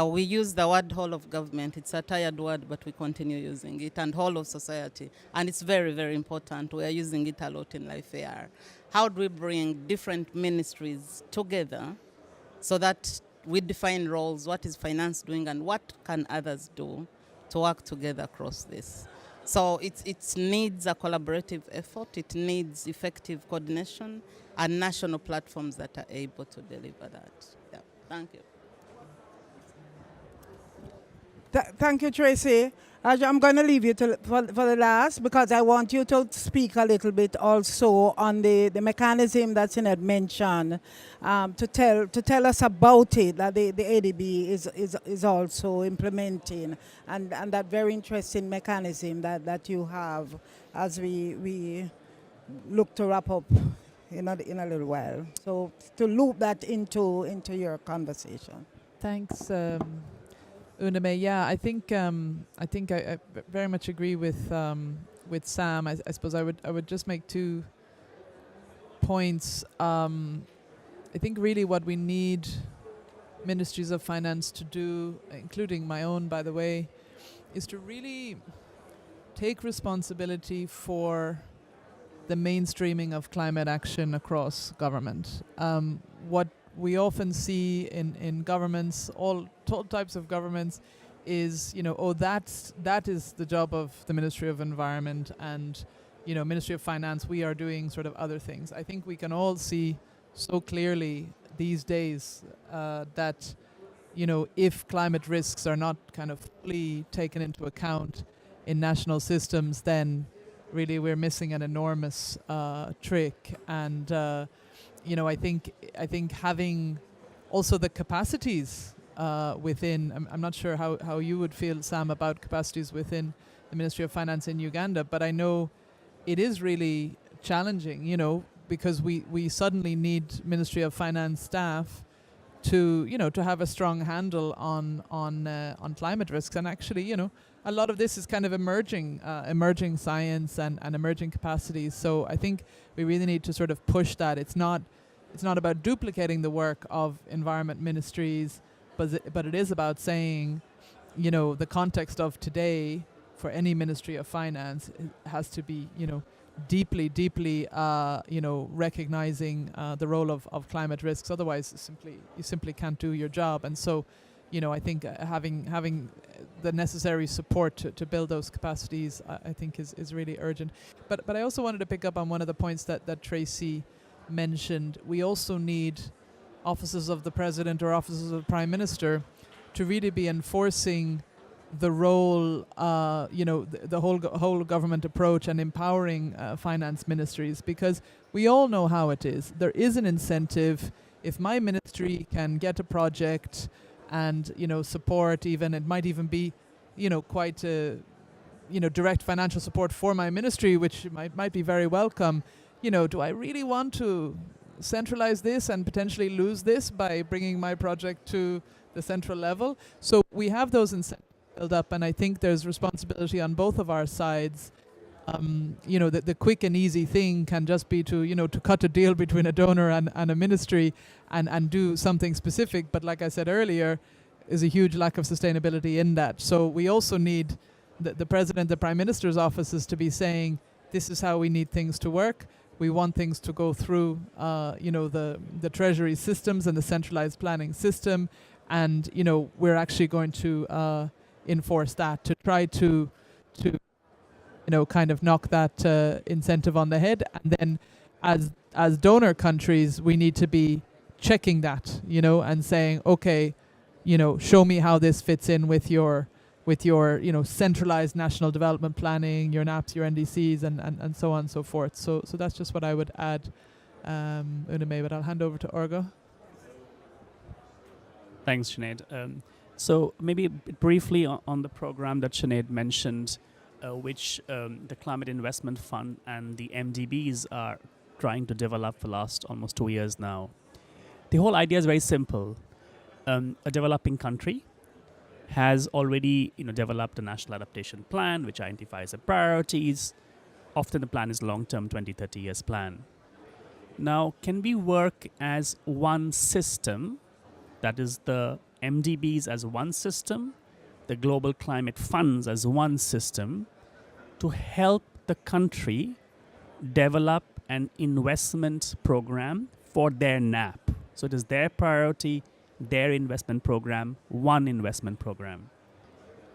We use the word whole of government. It's a tired word, but we continue using it, and whole of society. And it's very, very important. We are using it a lot in LifeAir. How do we bring different ministries together so that we define roles, what is finance doing, and what can others do to work together across this? So it needs a collaborative effort. It needs effective coordination and national platforms that are able to deliver that. Yeah, thank you. Thank you, Tracy. I'm going to leave you for the last, because I want you to speak a little bit also on the mechanism that Sinead mentioned, to tell us about it, that the ADB is also implementing, and that very interesting mechanism that you have as we look to wrap up in a little while. So to loop that into your conversation. Thanks, Uname. Yeah, I think I very much agree with Sam. I suppose I would just make 2 points. I think really what we need ministries of finance to do, including my own, by the way, is to really take responsibility for the mainstreaming of climate action across government. What we often see in governments, all types of governments, is, that is the job of the Ministry of Environment and, Ministry of Finance. We are doing sort of other things. I think we can all see so clearly these days that, if climate risks are not kind of fully taken into account in national systems, then really we're missing an enormous trick. And I think having also the capacities within, I'm not sure how you would feel, Sam, about capacities within the Ministry of Finance in Uganda, but I know it is really challenging, because we suddenly need Ministry of Finance staff to have a strong handle on climate risks. And actually, a lot of this is kind of emerging science and emerging capacities. So I think we really need to sort of push that. It's not about duplicating the work of environment ministries, but it is about saying, the context of today for any Ministry of Finance has to be, deeply, recognizing the role of climate risks. Otherwise, you simply can't do your job. And so, I think having the necessary support to build those capacities, I think is really urgent. But I also wanted to pick up on one of the points that Tracy mentioned. We also need offices of the President or offices of the Prime Minister to really be enforcing the role, the whole government approach, and empowering finance ministries, because we all know how it is. There is an incentive. If my ministry can get a project and support, even it might even be quite direct financial support for my ministry, which might be very welcome. Do I really want to centralize this and potentially lose this by bringing my project to the central level? So we have those incentives build up, and I think there's responsibility on both of our sides. The quick and easy thing can just be to cut a deal between a donor and a ministry and do something specific. But like I said earlier, is a huge lack of sustainability in that. So we also need the President, the Prime Minister's offices to be saying, this is how we need things to work. We want things to go through, the Treasury systems and the centralized planning system. And, we're actually going to enforce that to try to kind of knock that incentive on the head. And then as donor countries, we need to be checking that, and saying, okay, show me how this fits in with your centralized national development planning, your NAPs, your NDCs, and so on and so forth. So that's just what I would add, Uname, but I'll hand over to Orgo. Thanks, Sinead. So maybe briefly on the program that Sinead mentioned, which the Climate Investment Fund and the MDBs are trying to develop for the last almost 2 years now. The whole idea is very simple. A developing country has already developed a national adaptation plan which identifies the priorities. Often the plan is long-term 20-30 years plan. Now, can we work as one system, that is the MDBs as one system, the global climate funds as one system, to help the country develop an investment program for their NAP? So it is their priority, their investment program, one investment program.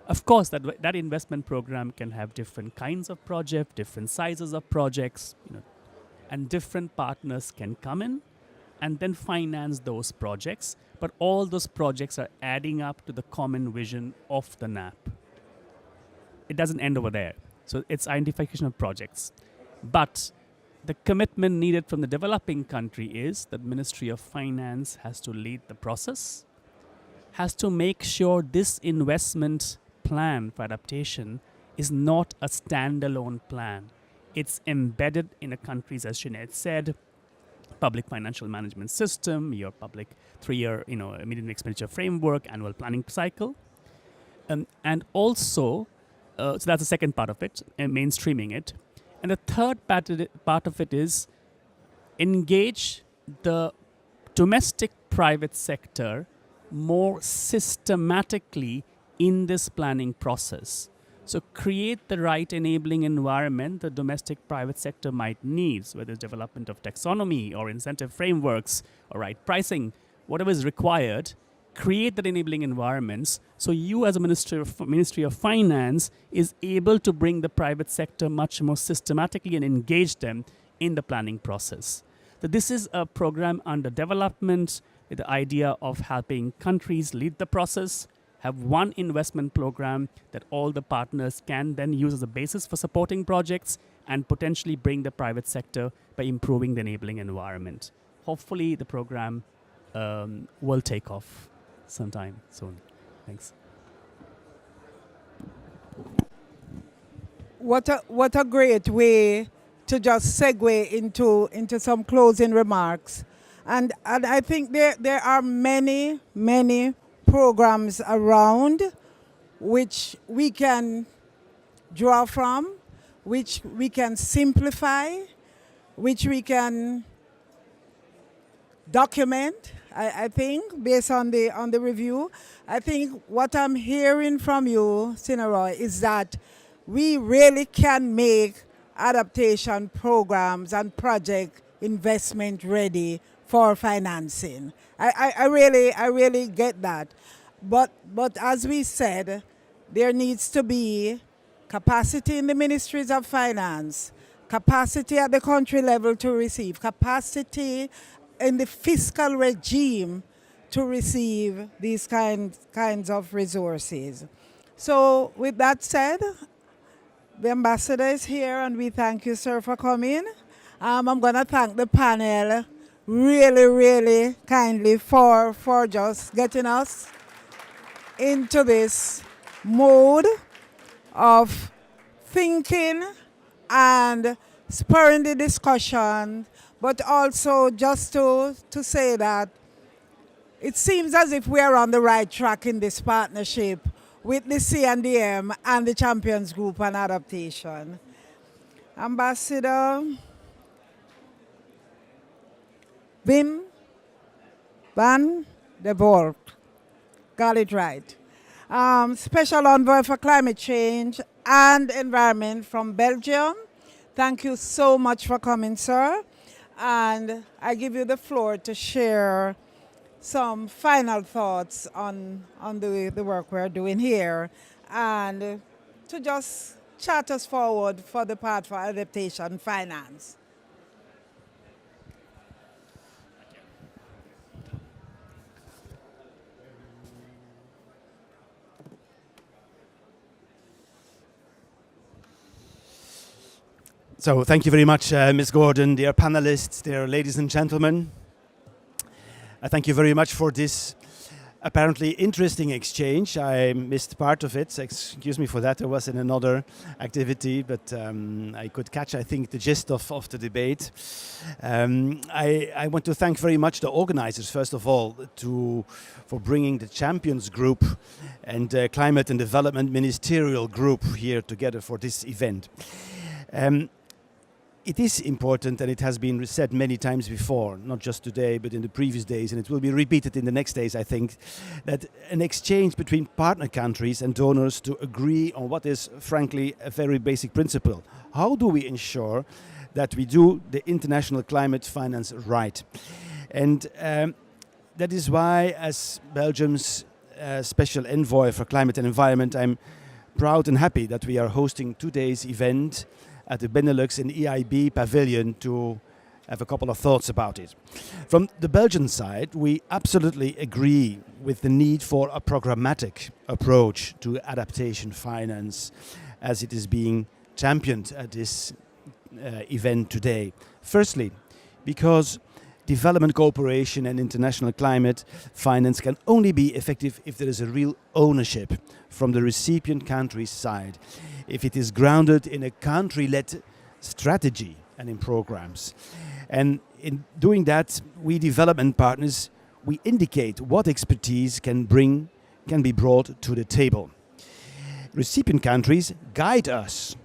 Of course, that investment program can have different kinds of projects, different sizes of projects, and different partners can come in and then finance those projects. But all those projects are adding up to the common vision of the NAP. It doesn't end over there. So it's identification of projects. But the commitment needed from the developing country is that Ministry of Finance has to lead the process, has to make sure this investment plan for adaptation is not a standalone plan. It's embedded in a country's, as Sinead said, public financial management system, your public 3-year, immediate expenditure framework, annual planning cycle. And also, so that's the second part of it, and mainstreaming it. And the third part of it is engage the domestic private sector more systematically in this planning process. So create the right enabling environment the domestic private sector might need, whether it's development of taxonomy or incentive frameworks or right pricing, whatever is required. Create that enabling environments so you as a Ministry of Finance is able to bring the private sector much more systematically and engage them in the planning process. So this is a program under development with the idea of helping countries lead the process, have one investment program that all the partners can then use as a basis for supporting projects and potentially bring the private sector by improving the enabling environment. Hopefully the program will take off sometime soon. Thanks. What a great way to just segue into some closing remarks. And I think there are many programs around which we can draw from, which we can simplify, which we can document. I think based on the review, I think what I'm hearing from you, Sinaroy, is that we really can make adaptation programs and project investment ready for financing. I really get that. But as we said, there needs to be capacity in the ministries of finance, capacity at the country level to receive, capacity in the fiscal regime to receive these kinds of resources. So with that said, the ambassador is here and we thank you, sir, for coming. I'm going to thank the panel really kindly for just getting us into this mode of thinking and spurring the discussion, but also just to say that it seems as if we are on the right track in this partnership with the CNDM and the Champions Group on Adaptation. Ambassador Wim van der Volk, got it right. Special Envoy for Climate Change and Environment from Belgium. Thank you so much for coming, sir. And I give you the floor to share some final thoughts on the work we're doing here and to just chat us forward for the path for adaptation finance. So thank you very much, Ms. Gordon, dear panelists, dear ladies and gentlemen. Thank you very much for this apparently interesting exchange. I missed part of it. Excuse me for that. I was in another activity, but I could catch, I think, the gist of the debate. I want to thank very much the organizers, first of all, for bringing the Champions Group and Climate and Development Ministerial Group here together for this event. It is important, and it has been said many times before, not just today, but in the previous days, and it will be repeated in the next days, I think, that an exchange between partner countries and donors to agree on what is, frankly, a very basic principle. How do we ensure that we do the international climate finance right? And that is why, as Belgium's special envoy for climate and environment, I'm proud and happy that we are hosting today's event at the Benelux and EIB pavilion to have a couple of thoughts about it. From the Belgian side, we absolutely agree with the need for a programmatic approach to adaptation finance as it is being championed at this event today. Firstly, because development cooperation and international climate finance can only be effective if there is a real ownership from the recipient country's side, if it is grounded in a country-led strategy and in programs. And in doing that, we development partners, we indicate what expertise can be brought to the table. Recipient countries guide us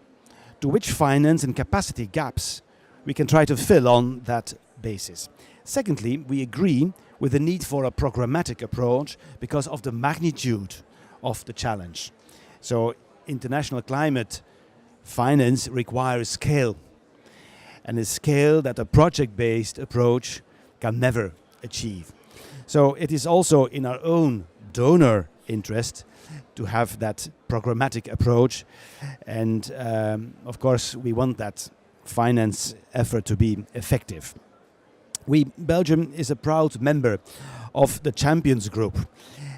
to which finance and capacity gaps we can try to fill on that basis. Secondly, we agree with the need for a programmatic approach because of the magnitude of the challenge. So international climate finance requires scale, and a scale that a project-based approach can never achieve. So it is also in our own donor interest to have that programmatic approach, and of course we want that finance effort to be effective. Belgium is a proud member of the Champions Group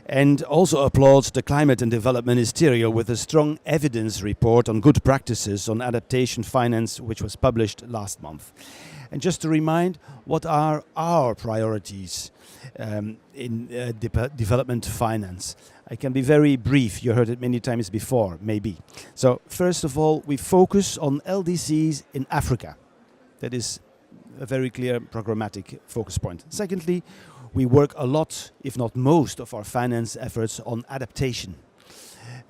and also applauds the Climate and Development Ministerial with a strong evidence report on good practices on adaptation finance, which was published last month. And just to remind, what are our priorities in development finance? I can be very brief. You heard it many times before, maybe. So first of all, we focus on LDCs in Africa. That is a very clear programmatic focus point. Secondly, we work a lot, if not most, of our finance efforts on adaptation.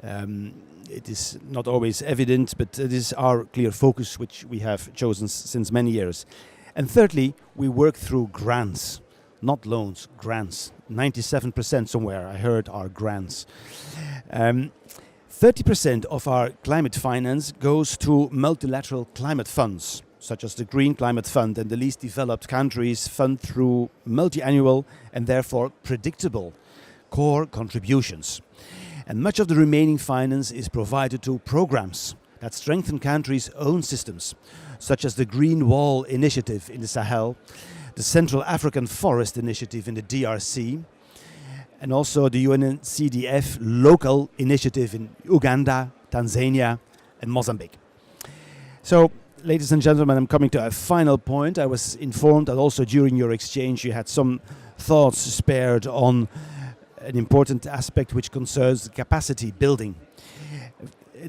It is not always evident, but it is our clear focus, which we have chosen since many years. And thirdly, we work through grants, not loans, grants. 97% somewhere, I heard, are grants. 30% of our climate finance goes to multilateral climate funds, such as the Green Climate Fund and the least developed countries fund through multi-annual and therefore predictable core contributions. And much of the remaining finance is provided to programs that strengthen countries' own systems, such as the Green Wall Initiative in the Sahel, the Central African Forest Initiative in the DRC, and also the UNCDF local initiative in Uganda, Tanzania, and Mozambique. So, ladies and gentlemen, I'm coming to a final point. I was informed that also during your exchange you had some thoughts spared on an important aspect which concerns capacity building.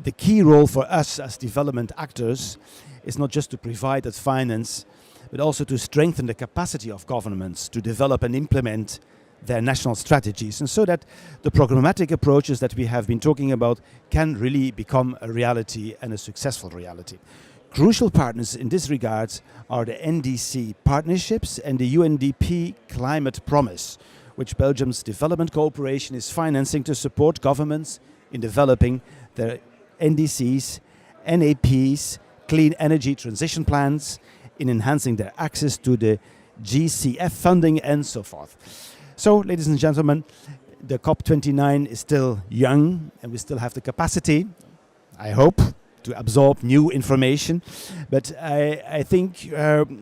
The key role for us as development actors is not just to provide that finance, but also to strengthen the capacity of governments to develop and implement their national strategies, and so that the programmatic approaches that we have been talking about can really become a reality and a successful reality. Crucial partners in this regard are the NDC partnerships and the UNDP Climate Promise, which Belgium's development cooperation is financing to support governments in developing their NDCs, NAPs, clean energy transition plans, in enhancing their access to the GCF funding and so forth. So, ladies and gentlemen, the COP29 is still young and we still have the capacity, I hope, to absorb new information. But I think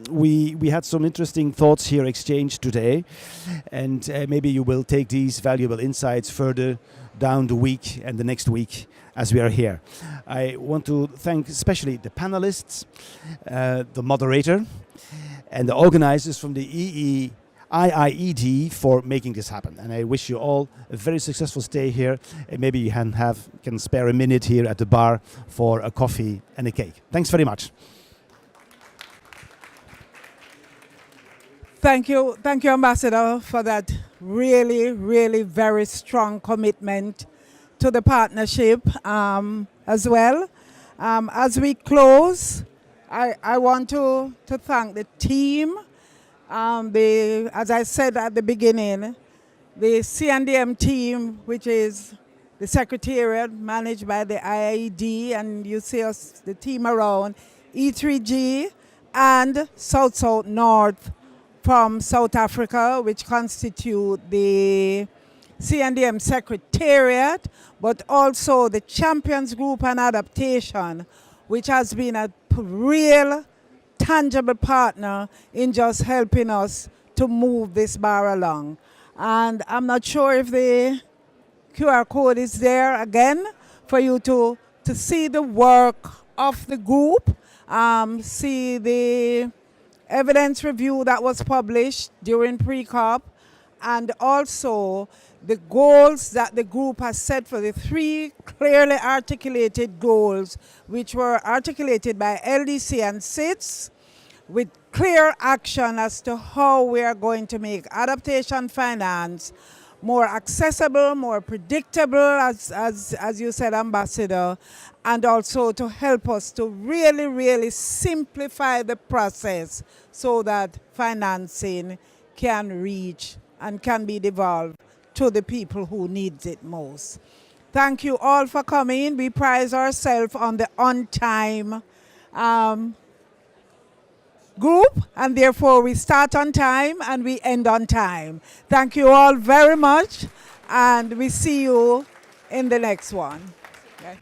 we had some interesting thoughts here exchanged today, and maybe you will take these valuable insights further down the week and the next week as we are here. I want to thank especially the panelists, the moderator, and the organizers from the IIED for making this happen. And I wish you all a very successful stay here. And maybe you can spare a minute here at the bar for a coffee and a cake. Thanks very much. Thank you, Ambassador, for that really, really very strong commitment to the partnership as well. As we close, I want to thank the team. As I said at the beginning, the CNDM team, which is the Secretariat managed by the IIED, and you see us, the team around, E3G, and South North from South Africa, which constitute the CNDM Secretariat, but also the Champions Group and Adaptation, which has been a real tangible partner in just helping us to move this bar along. And I'm not sure if the QR code is there again for you to see the work of the group, see the evidence review that was published during pre-COP, and also the goals that the group has set for the 3 clearly articulated goals, which were articulated by LDC and SITS, with clear action as to how we are going to make adaptation finance more accessible, more predictable, as you said, Ambassador, and also to help us to really, really simplify the process so that financing can reach and can be devolved to the people who need it most. Thank you all for coming. We pride ourselves on the on-time group, and therefore we start on time and we end on time. Thank you all very much, and we see you in the next one. Okay.